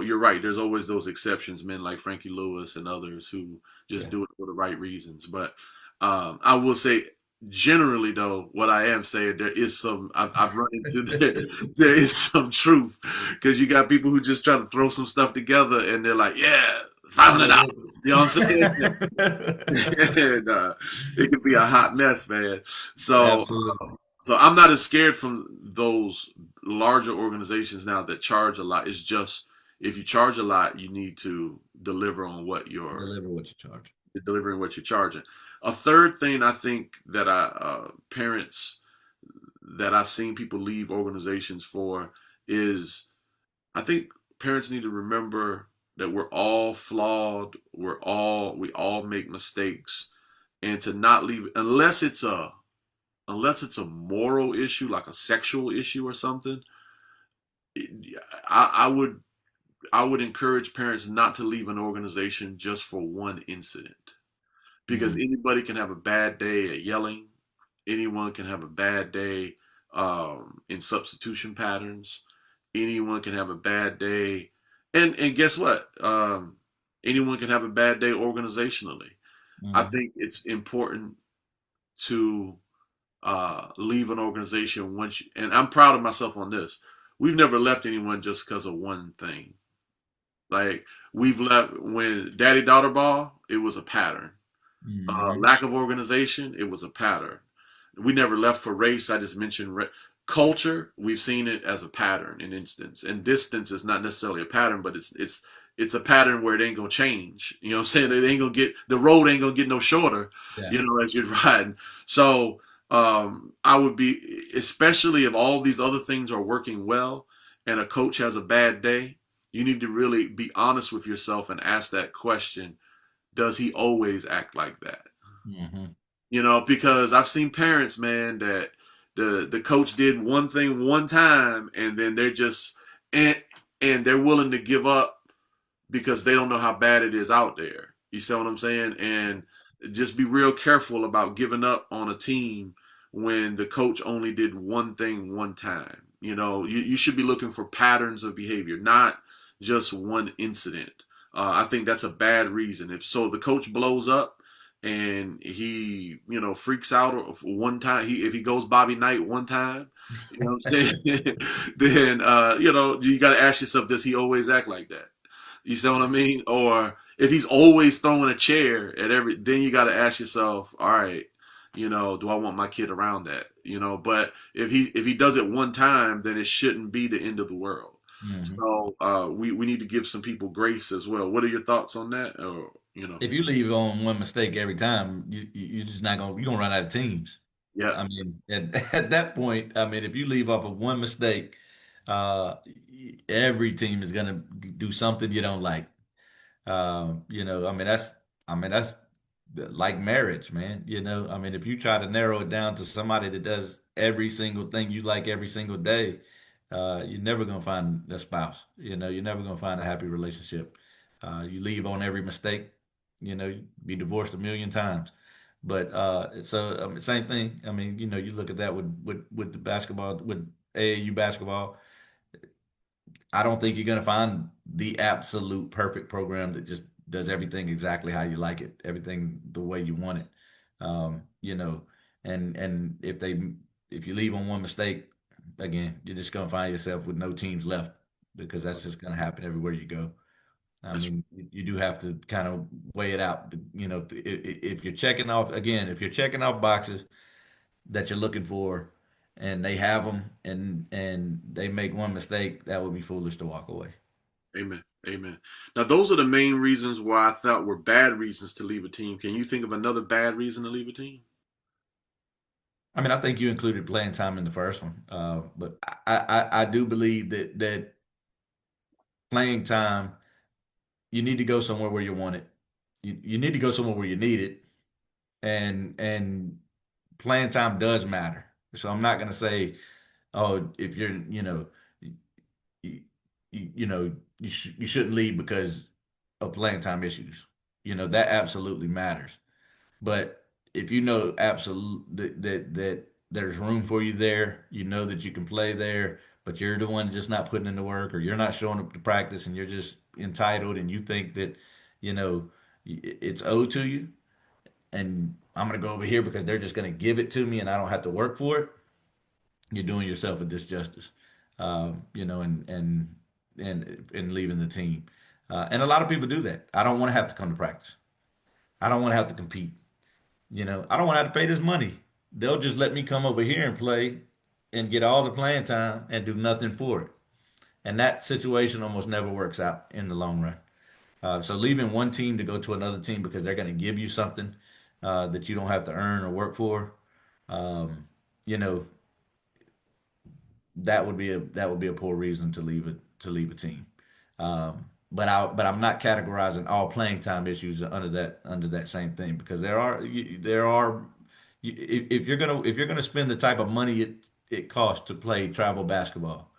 you're right. There's always those exceptions, men like Frankie Lewis and others who just Yeah. do it for the right reasons. But I will say, generally, though, what I am saying, there is some. I've run into there is some truth because you got people who just try to throw some stuff together and they're like, yeah, five hundred Yeah. dollars. You know what I'm saying? And it could be a hot mess, man. So, Absolutely. so I'm not as scared from those larger organizations now that charge a lot. It's just if you charge a lot, you need to deliver on what you're Deliver what you charge. delivering, what you're charging. A third thing I think that parents that I've seen people leave organizations for is I think parents need to remember that we're all flawed. We all make mistakes, and to not leave unless it's a moral issue like a sexual issue or something. I would encourage parents not to leave an organization just for one incident because Mhm. anybody can have a bad day at yelling. Anyone can have a bad day in substitution patterns. Anyone can have a bad day, and guess what? Anyone can have a bad day organizationally. I Mhm. think it's important to leave an organization once, and I'm proud of myself on this. we've never left anyone just because of one thing. Like we've left when daddy daughter ball, it was a pattern. Hmm. Lack of organization, it was a pattern. We never left for race. I just mentioned culture. We've seen it as a pattern in instance, and distance is not necessarily a pattern, but it's a pattern where it ain't gonna change. You know what I'm saying? It ain't gonna get the road ain't gonna get no shorter. Yeah. You know, as you're riding. So I would be, especially if all these other things are working well, and a coach has a bad day. You need to really be honest with yourself and ask that question: does he always act like that? Hmm. You know, because I've seen parents, man, that the coach did one thing one time, and then they're just and and they're willing to give up because they don't know how bad it is out there. You see what I'm saying? And just be real careful about giving up on a team when the coach only did one thing one time. You know, you should be looking for patterns of behavior, not just one incident. I think that's a bad reason. If so, the coach blows up and he, you know, freaks out one time. If he goes Bobby Knight one time, you know what I'm saying? Then you know, you got to ask yourself, does he always act like that? You see what I mean? Or if he's always throwing a chair at every, then you got to ask yourself, all right, you know, do I want my kid around that? You know, but if he does it one time, then it shouldn't be the end of the world. Hmm. So we need to give some people grace as well. What are your thoughts on that? Or you know, If you leave on one mistake every time, you're just not gonna you're gonna run out of teams. yeah, I mean, at that point, I mean, if you leave off of one mistake, uh, every team is gonna do something you don't like. You know, I mean, that's like marriage, man. You know, I mean, if you try to narrow it down to somebody that does every single thing you like every single day, you're never gonna find a spouse. You know, you're never gonna find a happy relationship. You leave on every mistake, you know, you be divorced a million times. But so I mean, same thing. I mean, you know, you look at that with the basketball, with AAU basketball. I don't think you're going to find the absolute perfect program that just does everything exactly how you like it, everything the way you want it. You know, and if you leave on one mistake, again, you're just going to find yourself with no teams left because that's just going to happen everywhere you go. I that's mean, you do have to kind of weigh it out. You know, if you're checking off again, if you're checking off boxes that you're looking for, and they have them, and they make one mistake, that would be foolish to walk away. amen, amen. Now those are the main reasons why I thought were bad reasons to leave a team. Can you think of another bad reason to leave a team? I mean, I think you included playing time in the first one, but I do believe that playing time, you need to go somewhere where you want it. You need to go somewhere where you need it, and playing time does matter. So I'm not gonna say, oh, if you're, you, you know, you shouldn't leave because of playing time issues. You know, that absolutely matters. But if you know absolute that there's room for you there, you know that you can play there, but you're the one just not putting in the work, or you're not showing up to practice, and you're just entitled, and you think that, you know, it's owed to you, and I'm gonna go over here because they're just gonna give it to me, and I don't have to work for it. You're doing yourself a disjustice, you know, and leaving the team. And a lot of people do that. I don't want to have to come to practice. I don't want to have to compete. You know, I don't want to have to pay this money. They'll just let me come over here and play and get all the playing time and do nothing for it. And that situation almost never works out in the long run. So leaving one team to go to another team because they're going to give you something that you don't have to earn or work for, um, you know, that would be a poor reason to leave a team. But I'm not categorizing all playing time issues under that same thing because there are if you're gonna spend the type of money it costs to play travel basketball,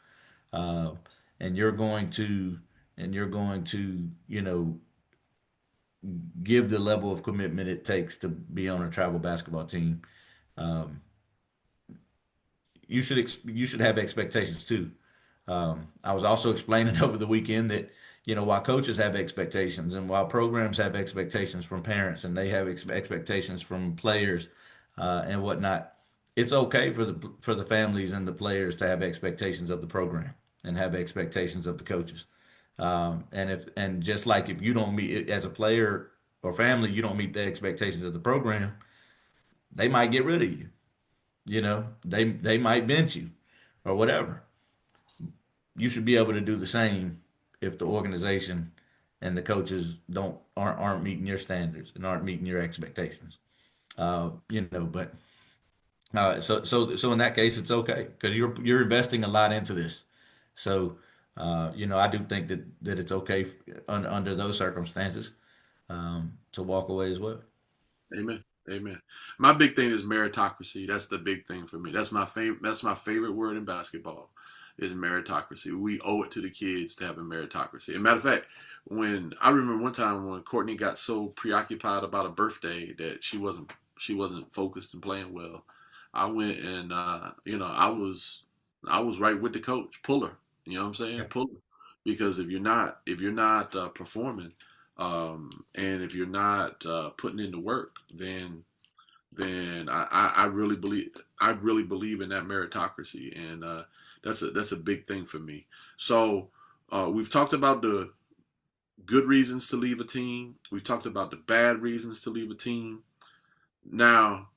uh, and you're going to, you know, give the level of commitment it takes to be on a travel basketball team. Um, you should have expectations too. I was also explaining over the weekend that, you know, while coaches have expectations and while programs have expectations from parents and they have expectations from players and whatnot, it's okay for the families and the players to have expectations of the program. and have expectations of the coaches. And just like if you don't meet as a player or family, you don't meet the expectations of the program, they might get rid of you. They might bench you or whatever. You should be able to do the same if the organization and the coaches aren't meeting your standards and aren't meeting your expectations. But so in that case, it's okay because you're investing a lot into this. So I do think that it's okay under those circumstances to walk away as well. Amen. Amen. My big thing is meritocracy. That's the big thing for me. That's my favorite. That's my favorite word in basketball, is meritocracy. We owe it to the kids to have a meritocracy. As a matter of fact, when I remember one time when Courtney got so preoccupied about a birthday that she wasn't focused and playing well, I went and I was right with the coach. Pull her. You know what I'm saying? Pull her. Because if you're not performing, and if you're not putting in the work, then I really believe in that meritocracy, and that's a big thing for me. So we've talked about the good reasons to leave a team. We've talked about the bad reasons to leave a team. Now,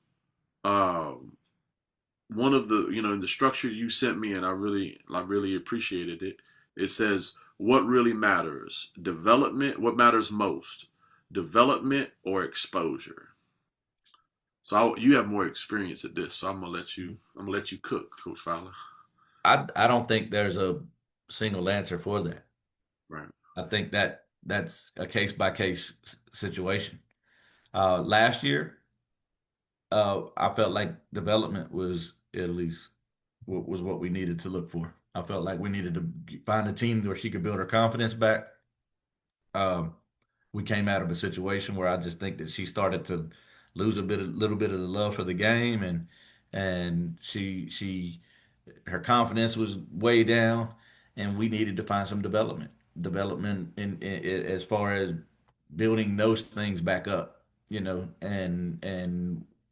one of the in the structure you sent me, and I really appreciated it. It says what really matters: development. What matters most: development or exposure? So you have more experience at this, so I'm gonna let you cook, Coach Fowler. I don't think there's a single answer for that. Right. I think that's a case by case situation. Last year, I felt like development was at least was what we needed to look for. I felt like we needed to find a team where she could build her confidence back. Um, we came out of a situation where I just think that she started to lose little bit of the love for the game, and her confidence was way down, and we needed to find some development in as far as building those things back up, and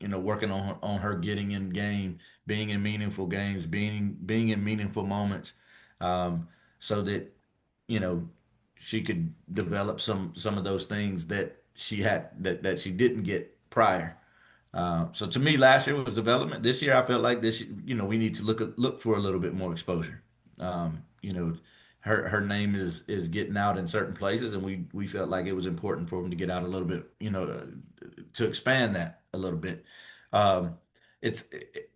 working on her getting in game, being in meaningful games, being in meaningful moments, so that you know she could develop some of those things that she had that she didn't get prior. So to me, last year was development. This year, I felt like we need to look for a little bit more exposure. Um, you know, her name is getting out in certain places, and we felt like it was important for him to get out a little bit. To expand that a little bit. Um, it's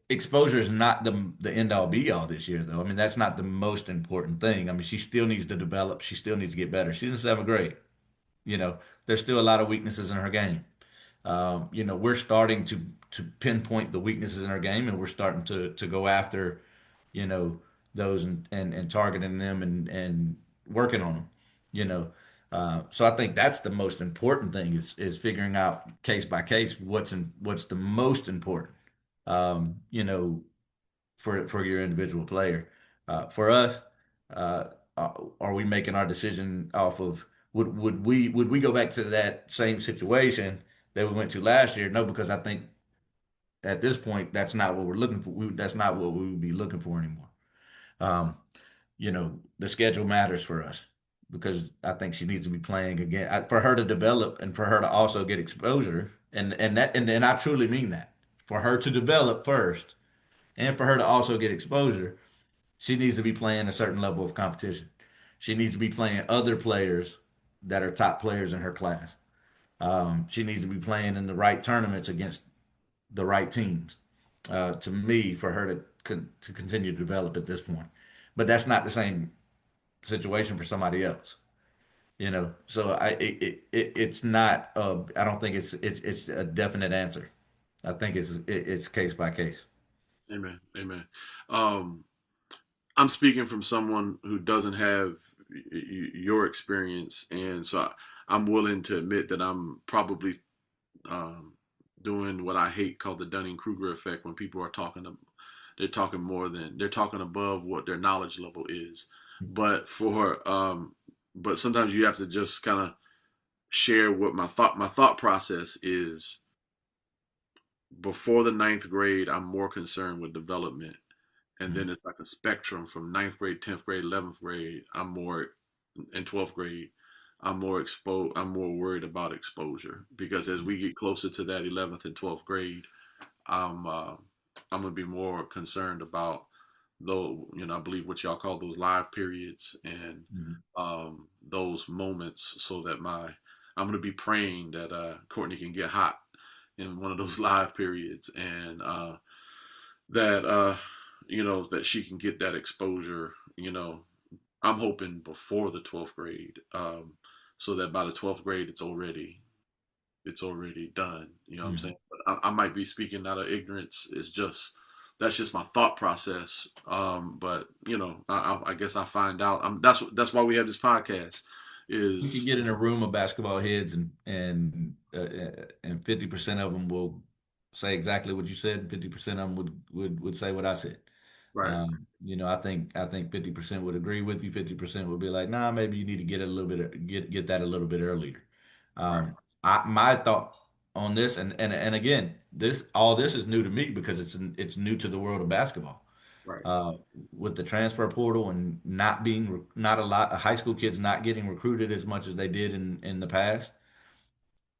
exposure is not the end all be all this year, though. I mean, that's not the most important thing. I mean, she still needs to develop. She still needs to get better. She's in seventh grade. There's still a lot of weaknesses in her game. We're starting to pinpoint the weaknesses in our game, and we're starting to go after, you know, those and targeting them and working on them. You know, so I think that's the most important thing is figuring out case by case what's the most important. Um, you know, for your individual player. For us, uh, are we making our decision off of would we go back to that same situation that we went to last year? No, because I think at this point that's not what we're looking for. That's not what we would be looking for anymore. Um, the schedule matters for us because I think she needs to be playing again for her to develop and for her to also get exposure. And I truly mean that for her to develop first and for her to also get exposure, she needs to be playing a certain level of competition. She needs to be playing other players that are top players in her class. She needs to be playing in the right tournaments against the right teams. To me, for her to continue to develop at this point, but that's not the same situation for somebody else. So it's not. I don't think it's a definite answer. I think it's case by case. Amen. Amen. Um, I'm speaking from someone who doesn't have your experience, and so I'm willing to admit that I'm probably um, doing what I hate called the Dunning-Kruger effect when people are they're talking they're talking above what their knowledge level is. But but sometimes you have to just kind of share what my thought process is. Before the ninth grade, I'm more concerned with development and then it's like a spectrum from ninth grade, 10th grade, 11th grade. I'm more in 12th grade. I'm more exposed. I'm more worried about exposure because as we get closer to that 11th and 12th grade, I'm uh, I'm gonna be more concerned about though I believe what y'all call those live periods and Mhm. those moments so that I'm gonna be praying that Courtney can get hot in one of those live periods and that that she can get that exposure. I'm hoping before the 12th grade, so that by the 12th grade it's already done. You know what I'm saying? Mhm. But I might be speaking out of ignorance. That's just my thought process. But I guess I find out. That's why we have this podcast. You can Is get in a room of basketball heads, and 50% of them will say exactly what you said, and 50% of them would say what I said. right, I think 50% would agree with you. 50% would be like, nah, maybe you need to get it a little bit get that a little bit earlier. right, My thought on this, and again, this is new to me because it's new to the world of basketball. right, uh, with the transfer portal and not a lot of high school kids not getting recruited as much as they did in the past.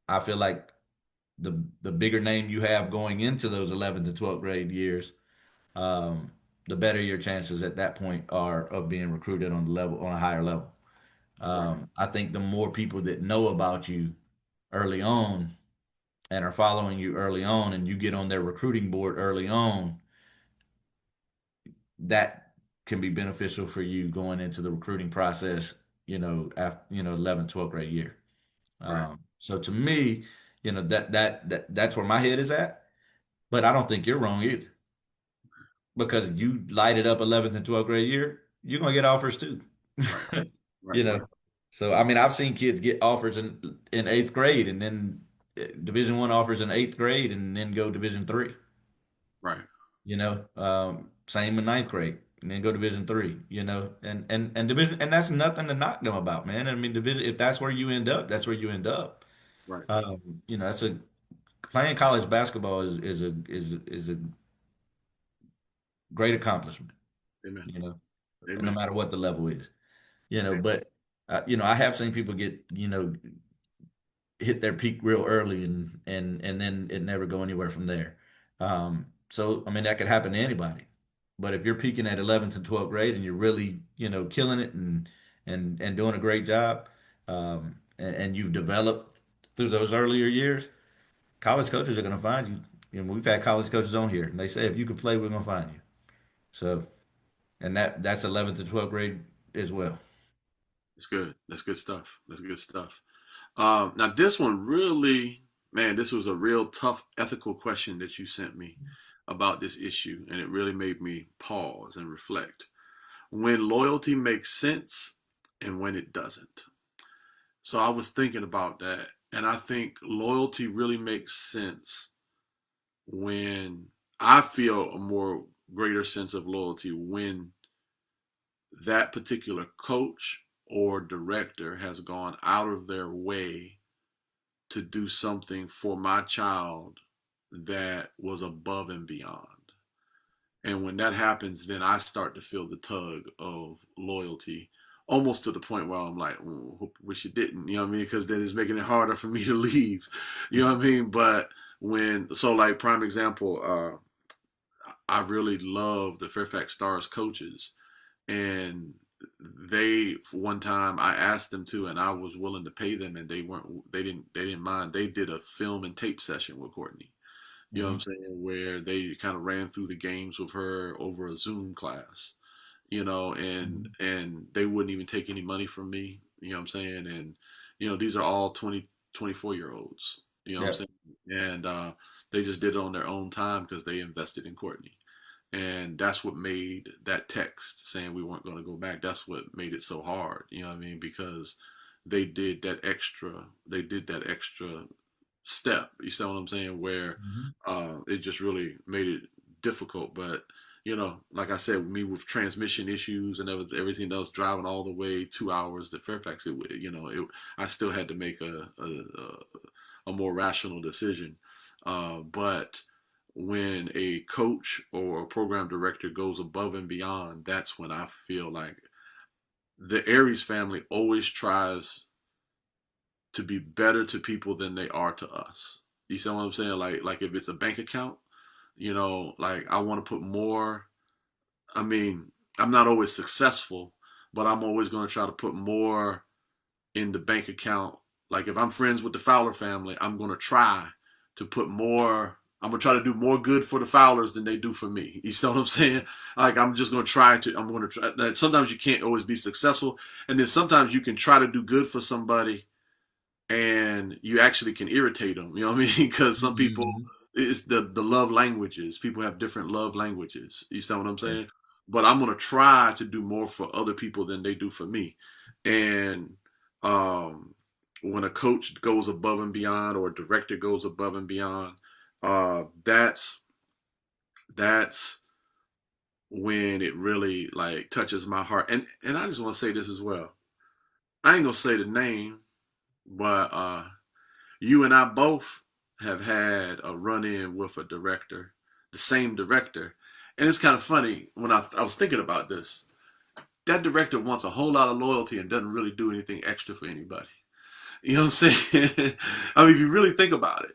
I feel like the bigger name you have going into those 11th to 12th grade years, um, the better your chances at that point are of being recruited on a higher level. right, I think the more people that know about you early on and are following you early on, and you get on their recruiting board early on, that can be beneficial for you going into the recruiting process, after, 11th, 12th grade year. right. So to me, that's where my head is at, but I don't think you're wrong either because you lighted up 11th and 12th grade year, you're going to get offers too. Right. you Right. know, so I mean, I've seen kids get offers in eighth grade and then Division One offers in eighth grade and then go Division Three. Right. Same in ninth grade, and then go Division Three. And division, and that's nothing to knock them about, man. I mean, division. If that's where you end up, that's where you end up. Right. That's a playing college basketball is a great accomplishment. Amen. You know, no Amen. matter what the level is. Amen. But I have seen people get hit their peak real early and then it never go anywhere from there. So I mean that could happen to anybody. But if you're peaking at 11th and 12th grade and you're really, killing it and doing a great job, and you've developed through those earlier years, college coaches are going to find you. We've had college coaches on here and they say if you can play, we're going to find you. So, and that's 11th to 12th grade as well. That's good. That's good stuff. That's good stuff. Now this one really, man, this was a real tough ethical question that you sent me about this issue, and it really made me pause and reflect. When loyalty makes sense and when it doesn't. So I was thinking about that, and I think loyalty really makes sense when I feel a more greater sense of loyalty when that particular coach or director has gone out of their way to do something for my child that was above and beyond. And when that happens, then I start to feel the tug of loyalty, almost to the point where I'm like, wish it didn't, you know what I mean? Because then it's making it harder for me to leave, you know what I mean? But like prime example, I really love the Fairfax Stars coaches, and one time I asked them to, and I was willing to pay them, and they didn't mind. They did a film and tape session with Courtney. You know what I'm Mhm. saying? Where they kind of ran through the games with her over a Zoom class, and Mhm. they wouldn't even take any money from me. You know what I'm saying? And these are all 20, 24-year olds. You know what I'm Yep. saying? And they just did it on their own time because they invested in Courtney. And that's what made that text saying we weren't going to go back. That's what made it so hard. You know what I mean? Because they did that extra step. You see what I'm saying? Where Mhm. it just really made it difficult. But like I said, me with transmission issues and everything else, driving all the way 2 hours to Fairfax, I still had to make a more rational decision. But when a coach or a program director goes above and beyond, that's when I feel like the Aries family always tries to be better to people than they are to us. You see what I'm saying? Like if it's a bank account, like I want to put more. I mean, I'm not always successful, but I'm always going to try to put more in the bank account. Like if I'm friends with the Fowler family, I'm going to try to put more. I'm gonna try to do more good for the Fowlers than they do for me. You see what I'm saying? Like I'm just gonna try to. I'm gonna try. Sometimes you can't always be successful, and then sometimes you can try to do good for somebody, and you actually can irritate them. You know what I mean? Because some people, Mhm. it's the love languages. People have different love languages. You see what I'm Yeah. saying? But I'm gonna try to do more for other people than they do for me. And um, when a coach goes above and beyond, or a director goes above and beyond, that's when it really like touches my heart. And I just want to say this as well. I ain't gonna say the name, but you and I both have had a run-in with a director, the same director. And it's kind of funny when I was thinking about this. That director wants a whole lot of loyalty and doesn't really do anything extra for anybody. You know what I'm saying? I mean, if you really think about it,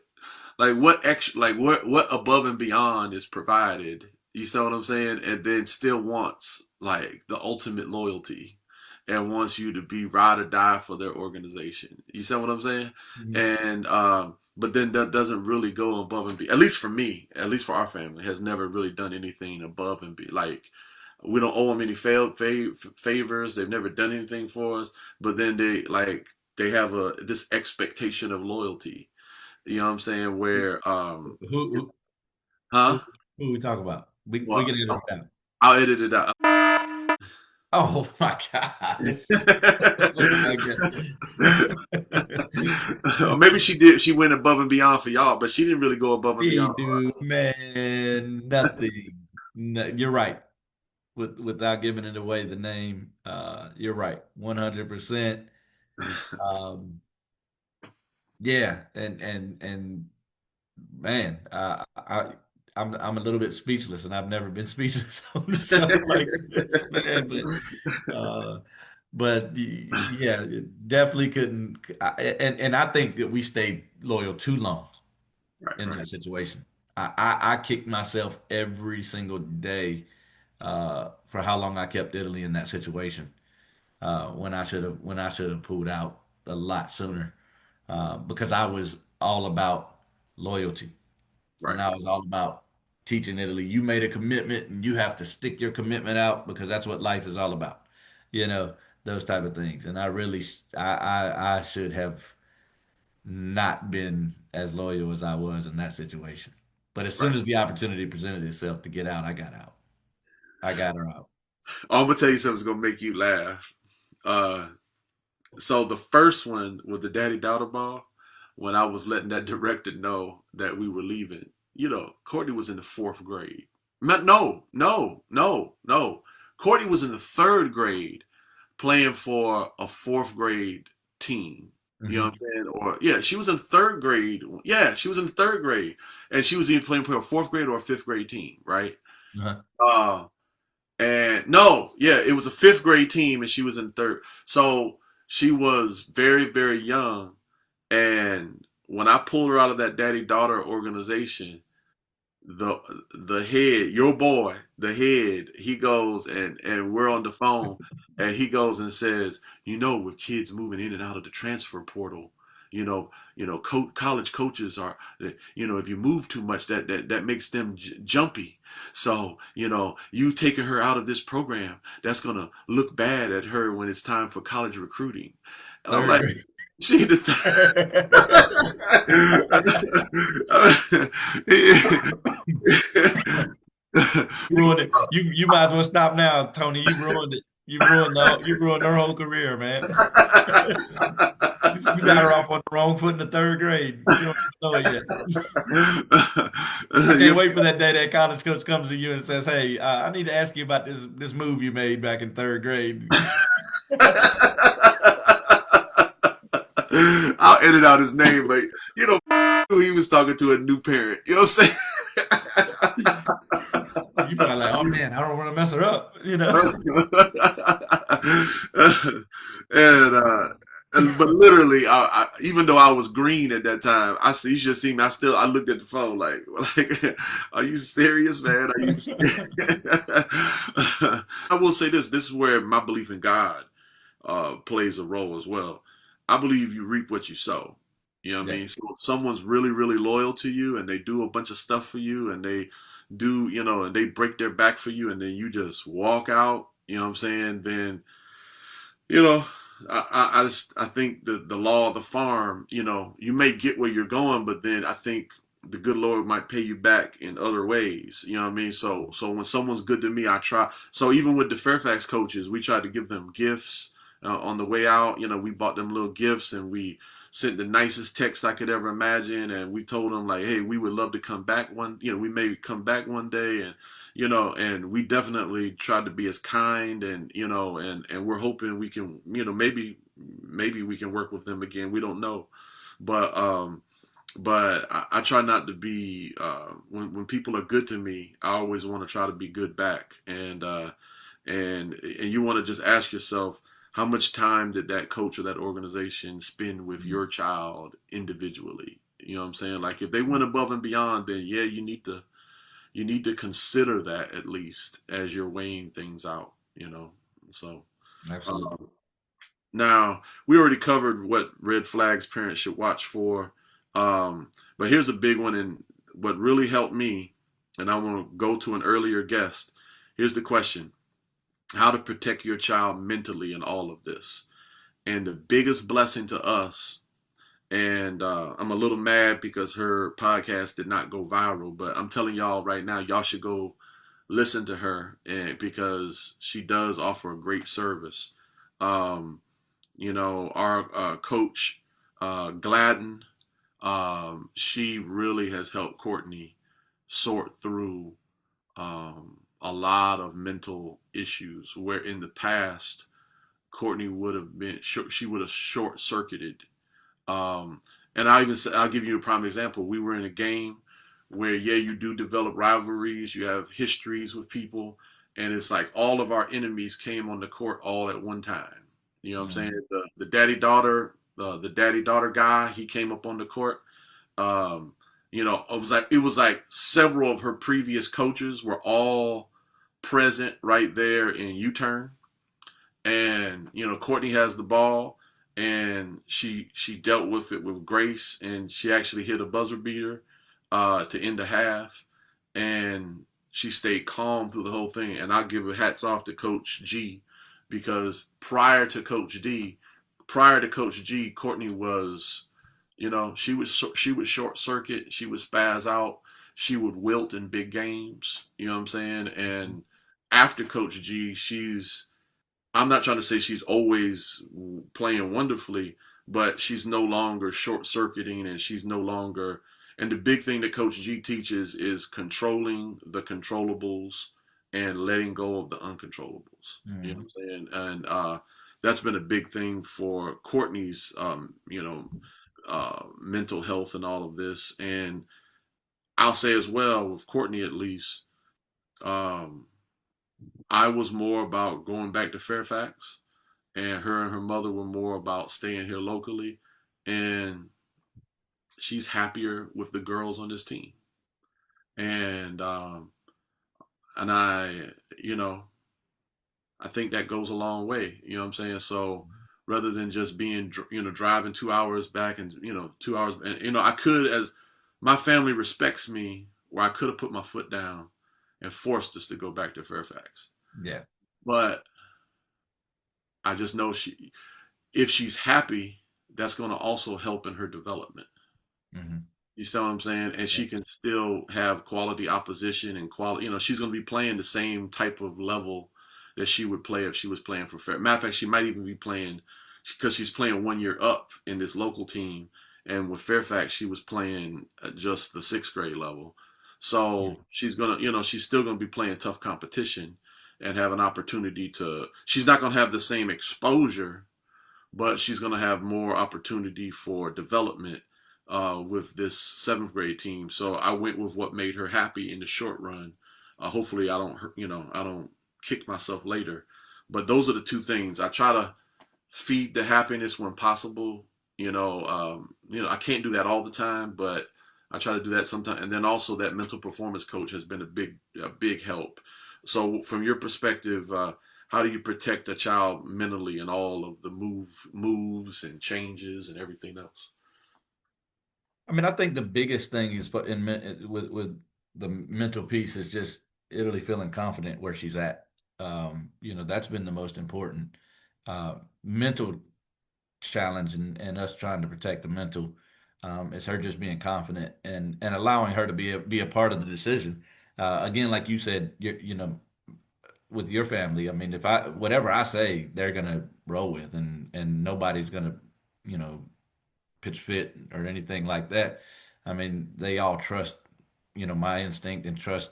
like what extra, like what above and beyond is provided. You see what I'm saying? And then still wants like the ultimate loyalty, and wants you to be ride or die for their organization. You see what I'm saying? Mhm. And but then that doesn't really go above and be. At least for me, at least for our family, has never really done anything above and be. Like we don't owe them any favors. They've never done anything for us. But then they have this expectation of loyalty. You know what I'm saying? Where Who who huh? who, who we talk about? We Well, can edit it out. I'll edit it out. Oh my God. Oh my God. Or maybe she did. She went above and beyond for y'all, but she didn't really go above and Hey, beyond for dude, man, nothing. No, you're right. Without giving it away the name, you're right, 100%. us. Um, yeah, and man, I'm a little bit speechless, and I've never been speechless on the show like this, man. But yeah, it definitely couldn't. And I think that we stayed loyal too long Right, in right, that situation. I kicked myself every single day for how long I kept Italy in that situation. When I should have pulled out a lot sooner because I was all about loyalty right, and I was all about teaching Italy. You made a commitment and you have to stick your commitment out because that's what life is all about. You know, those type of things. And I really, I should have not been as loyal as I was in that situation. But as soon right. as the opportunity presented itself to get out, I got out. I got her out. Oh, I'm gonna tell you something's gonna make you laugh. Uh, so the first one with the Daddy Daughter Ball, when I was letting that director know that we were leaving, Courtney was in the fourth grade. No, no, no, no. Courtney was in the third grade playing for a fourth grade team. You know Hmm. what I'm saying? Or yeah, she was in third grade. Yeah, she was in third grade, and she was either playing for a fourth grade or a fifth grade team, right? Uh-huh. Uh, and no, yeah, it was a fifth grade team, and she was in third. So she was very, very young. And when I pulled her out of that daddy daughter organization, the the head, your boy, the head, he goes and we're on the phone, and he goes and says, with kids moving in and out of the transfer portal, college coaches are, if you move too much, that makes them jumpy. So, you taking her out of this program, that's gonna look bad at her when it's time for college recruiting. And I'm Third like, grade. she the You ruined it. You might as well stop now, Tony. You ruined it. You ruined her whole career, man. You got her off on the wrong foot in the third grade. You don't even know it yet. I can't Your wait for that day that college coach comes to you and says, "Hey, I need to ask you about this move you made back in third grade." I'll edit out his name, but who he was talking to, a new parent. You know what I'm saying? man, I don't want to mess her up, you know. and but literally, even though I was green at that time, you should see me. I looked at the phone like, are you serious, man? Are you? I will say this. This is where my belief in God plays a role as well. I believe you reap what you sow. You know what I Yeah. mean? So if someone's really, really loyal to you and they do a bunch of stuff for you and they do, and they break their back for you and then you just walk out, you know what I'm saying? Then, you know, I think the law of the farm, you may get where you're going, but then I think the good Lord might pay you back in other ways. You know what I mean? So when someone's good to me, I try. So even with the Fairfax coaches, we tried to give them gifts on the way out. We bought them little gifts and we sent the nicest text I could ever imagine. And we told them like, hey, we would love to come back we may come back one day. And, and we definitely tried to be as kind and, and we're hoping we can, maybe we can work with them again. We don't know. But I try not to be when people are good to me. I always want to try to be good back, and you want to just ask yourself, how much time did that coach or that organization spend with your child individually? You know what I'm saying? Like if they went above and beyond, then yeah, you need to consider that at least as you're weighing things out. So Absolutely. now, we already covered what red flags parents should watch for. But here's a big one, and what really helped me, and I want to go to an earlier guest. Here's the question: how to protect your child mentally in all of this. And the biggest blessing to us, and I'm a little mad because her podcast did not go viral, but I'm telling y'all right now, y'all should go listen to her, and because she does offer a great service. Um, our coach, Gladden, she really has helped Courtney sort through a lot of mental issues where in the past Courtney would have been she would have short circuited. Um, and I'll give you a prime example. We were in a game where yeah, you do develop rivalries, you have histories with people, and it's like all of our enemies came on the court all at one time. You know what I'm saying? The daddy daughter guy, he came up on the court. Um, it was like several of her previous coaches were all present right there in U-turn, and Courtney has the ball, and she dealt with it with grace, and she actually hit a buzzer beater to end the half, and she stayed calm through the whole thing. And I give her hats off to Coach G, because prior to Coach G, Courtney was, she would short circuit, she would spaz out, she would wilt in big games. You know what I'm saying? And after Coach G, I'm not trying to say she's always playing wonderfully, but she's no longer short circuiting, and she's no longer. And the big thing that Coach G teaches is controlling the controllables and letting go of the uncontrollables. You know what I'm saying? And that's been a big thing for Courtney's, mental health and all of this. And I'll say as well, with Courtney at least, um, I was more about going back to Fairfax, and her mother were more about staying here locally. And she's happier with the girls on this team. And I, I think that goes a long way. You know what I'm saying? So rather than just being, driving 2 hours back and 2 hours, and I could, as my family respects me, where I could have put my foot down and forced us to go back to Fairfax. Yeah. But I just know if she's happy, that's going to also help in her development. Mm-hmm. You see what I'm saying? And she can still have quality opposition and quality. She's going to be playing the same type of level that she would play if she was playing for Fair. Matter of fact, she might even be playing, because she's playing 1 year up in this local team. And with Fairfax, she was playing at just the 6th grade level. So she's going to, she's still going to be playing tough competition and have an opportunity to, she's not going to have the same exposure, but she's going to have more opportunity for development with this 7th grade team. So I went with what made her happy in the short run. Hopefully, I don't I don't kick myself later. But those are the two things I try to feed the happiness when possible. I can't do that all the time, but I try to do that sometimes. And then also that mental performance coach has been a big help. So from your perspective, how do you protect a child mentally and all of the moves and changes and everything else? I mean, I think the biggest thing is with the mental piece is just Italy feeling confident where she's at. That's been the most important mental challenge, and us trying to protect the mental is her just being confident and allowing her to be a part of the decision. Again, like you said, with your family, I mean, if I whatever I say, they're gonna roll with, and nobody's gonna, you know, pitch fit or anything like that. I mean, they all trust, my instinct and trust,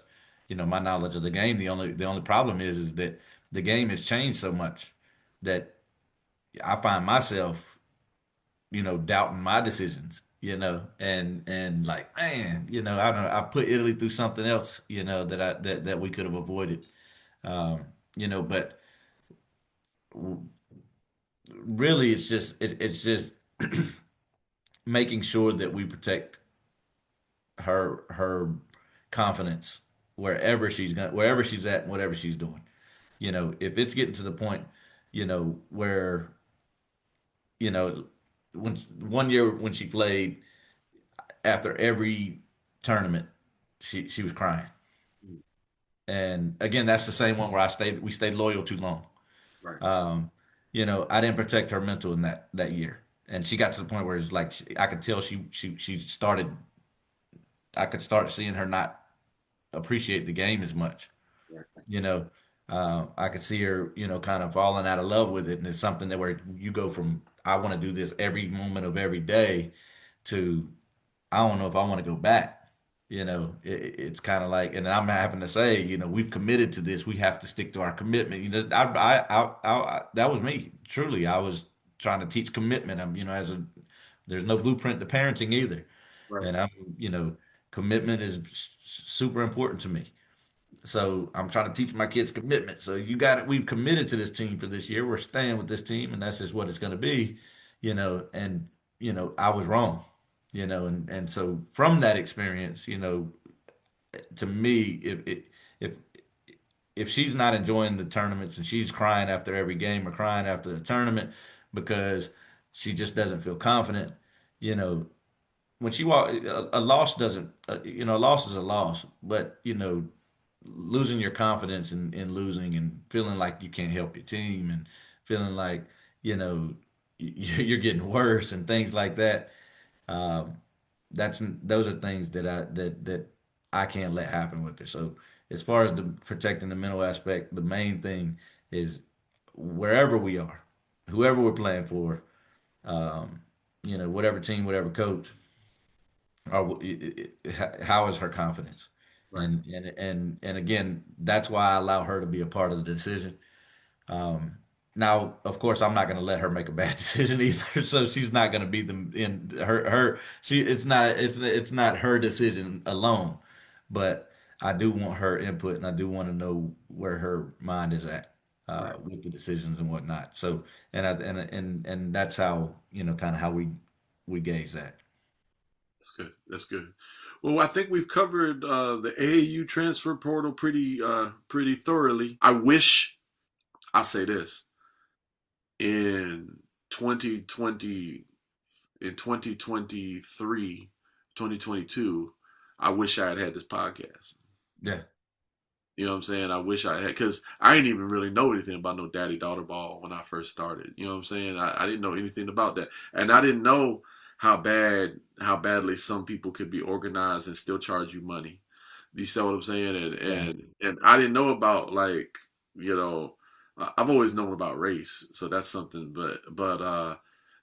my knowledge of the game. The only problem is that the game has changed so much that I find myself, doubting my decisions, and like, man, I don't know, I put Italy through something else, that we could have avoided. But really it's just making sure that we protect her confidence wherever she's at and whatever she's doing. If it's getting to the point, where, you know, when one year when she played, after every tournament, she was crying. And again, that's the same one where we stayed loyal too long. Right. I didn't protect her mental in that year. And she got to the point where it's like I could tell she started. I could start seeing her not appreciate the game as much. Right. I could see her, kind of falling out of love with it, and it's something that where you go from I want to do this every moment of every day to I don't know if I want to go back. It's kind of like, and I'm having to say, we've committed to this. We have to stick to our commitment. That was me. Truly, I was trying to teach commitment. There's no blueprint to parenting either, Right. and commitment is super important to me. So I'm trying to teach my kids commitment. So you got it. We've committed to this team for this year. We're staying with this team, and that's just what it's going to be. And I was wrong. And so from that experience, to me, if if she's not enjoying the tournaments and she's crying after every game or crying after the tournament because she just doesn't feel confident, you know, when she walk, a loss doesn't, a loss is a loss, but losing your confidence in losing and feeling like you can't help your team and feeling like, you know, you're getting worse and things like that. Um, those are things that I can't let happen with her. So as far as the protecting the mental aspect, the main thing is wherever we are, whoever we're playing for, um, whatever team, whatever coach, how is her confidence? Right. And again, that's why I allow her to be a part of the decision. Um, Now, of course, I'm not going to let her make a bad decision either. So she's not going to be the in her she it's not her decision alone, but I do want her input and I do want to know where her mind is at Right. with the decisions and whatnot. So and that's how kind of how we gauge that. That's good. That's good. Well, I think we've covered the AAU transfer portal pretty thoroughly. I wish I say this in 2020 in 2023, 2022. I wish I had had this podcast. Yeah, You know what I'm saying? I wish I had, because I didn't even really know anything about no daddy daughter ball when I first started. You know what I'm saying? I didn't know anything about that, and I didn't know how badly some people could be organized and still charge you money. You see what I'm saying? And yeah, and I didn't know about, like, you know, I've always known about race, so that's something. But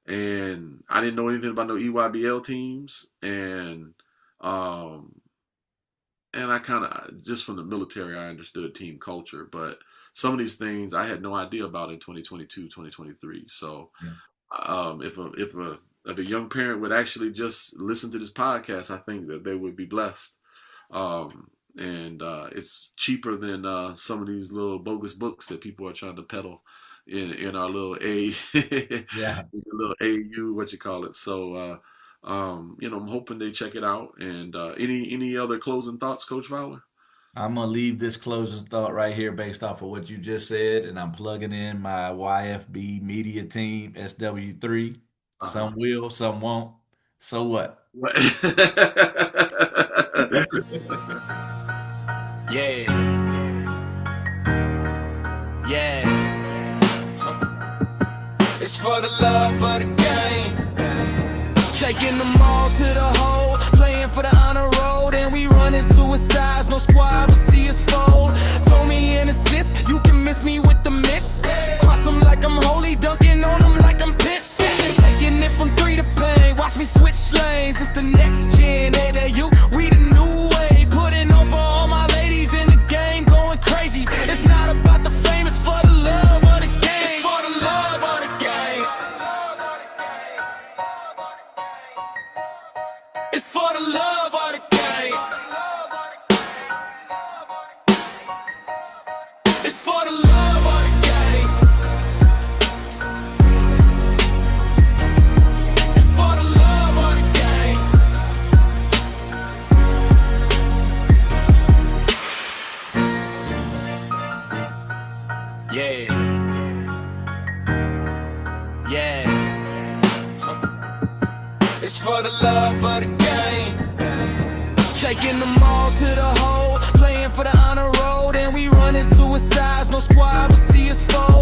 and I didn't know anything about no EYBL teams, um and I kind of, just from the military, I understood team culture, but some of these things I had no idea about in 2022, 2023. So, yeah. if a young parent would actually just listen to this podcast, I think that they would be blessed. and it's cheaper than some of these little bogus books that people are trying to peddle in our little Yeah. little AAU, what you call it. So I'm hoping they check it out. And any other closing thoughts, Coach Fowler? I'm gonna leave this closing thought right here based off of what you just said, and I'm plugging in my YFB media team, SW3. Some will, some won't. So what? Yeah. Yeah. It's for the love of the game. Taking them all to the hole, playing for the honor road, and we running suicides. No squad will see us fold. Throw me an assist, you can miss me with the miss. Cross them like I'm holy, dunking on them like I'm pissed. Taking it from 3 to pain, watch me switch lanes. It's the next gen, AAU, we the new way. Putting on for all my ladies in the game, going crazy. It's not about the fame, it's for the love of the game. It's for the love of the game. It's for the love of the game. It's for the love of the game. It's for the love of the game. Yeah. Yeah. It's for the love of the game. Taking them all to the hole, playing for the honor road, and we running suicides. No squad will see us fold.